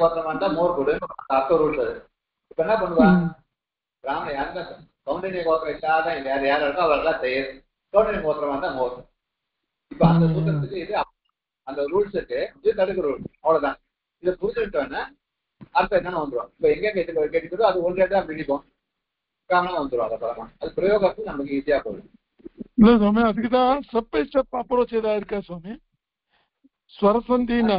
கோத்திரமா இருந்தா மோர் கொடுன்னு அர்த்த ரூல்ஸ் அது. இப்ப என்ன பண்ணுவான் பிராமண யாருன்னா கௌண்டின்ய கோத்திரம் இல்லாத வேற யாரும் இருக்கோ அவரெல்லாம் தயிர், கௌண்டின்ய கோத்திரமா இருந்தா மோர். இப்ப அந்த சூத்திரத்துக்கு இது அந்த ரூல்ஸுக்கு இது தடுக்க ரூல் அவ்வளவுதான். இதை புரிஞ்சுட்டோன்னா அர்த்தம் என்னன்னு வந்துடும். இப்ப எங்க கேட்டுக்கிறதோ அது ஒன்றே தான் பிடிக்கும் காரணம் வந்துடும். அதை பரமா அது பிரயோகத்துக்கு நமக்கு ஈஸியா போகும். இல்ல சுவாமி அதுக்குதான் ஸ்டெப் பை ஸ்டெப் அப்ரோச் ஏதாவது இருக்கா சுவாமி? ஸ்வரசந்தின்னா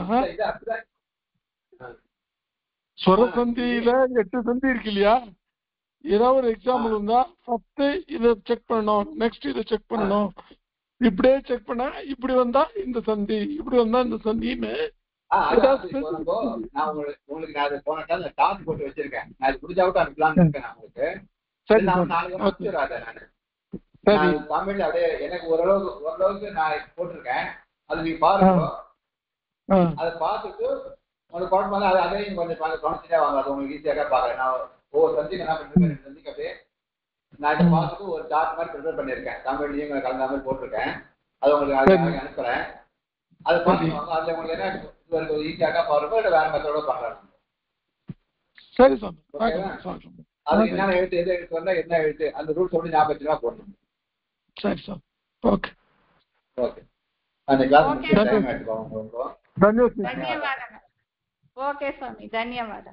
ஸ்வரசந்தியில 8 சந்தி இருக்கு இல்லையா? ஏதாவது ஒரு எக்ஸாம்பிள் இருந்தா ஃபர்ஸ்ட் இதை செக் பண்ணணும், நெக்ஸ்ட் இதை செக் பண்ணணும், இப்படியே செக் பண்ணா இப்படி வந்தா இந்த சந்தி, இப்படி வந்தா இந்த சந்தின்னு நான் உங்களுக்கு நான் போன டைம் டாஸ்க் போட்டு வச்சிருக்கேன். நான் இது முடிஞ்சா விட்டு அனுப்பலான்னு இருக்கேன். நான் உங்களுக்கு நாளைக்கு அனுப்பிச்சிடாத. நான் தமிழ் அப்படியே எனக்கு ஓரளவுக்கு நான் போட்டிருக்கேன். அது நீங்க பாருங்க. அதை பார்த்துட்டு உங்களுக்கு குழப்பம் தான் அதையும் கொஞ்சம் கவனிச்சுட்டே வாங்க. அது உங்களுக்கு ஈஸியாக பாக்குறேன். நான் ஒவ்வொரு சந்திக்கு என்ன பண்ணிருக்கேன், 2 சந்திக்கு அப்படியே நான் இதை பார்த்துட்டு ஒரு சார்ட் மாதிரி ப்ரிப்பேர் பண்ணியிருக்கேன். தமிழ்லையும் கலந்த மாதிரி போட்டிருக்கேன். அது உங்களுக்கு அனுப்புறேன். அதை பார்த்துக்கோங்க. அதுல உங்களுக்கு என்ன ஈஸியாக பாருங்க. இல்லை வேற மெத்தடோட பாக்குறேன். சரி சார். அதுக்கு என்ன எழுத்து எது எழுத்து வந்தா என்ன எழுத்து அந்த ரூல்ஸ் வந்து ஞாபகம் வச்சுனா போடணும். சரி சார். Okay okay. அந்த கிளாஸ் டைம் எடுத்துக்கோங்க. ಧನ್ಯವಾದ. ಧನ್ಯವಾದ. ಓಕೆ ಸ್ವಾಮಿ, ಧನ್ಯವಾದ.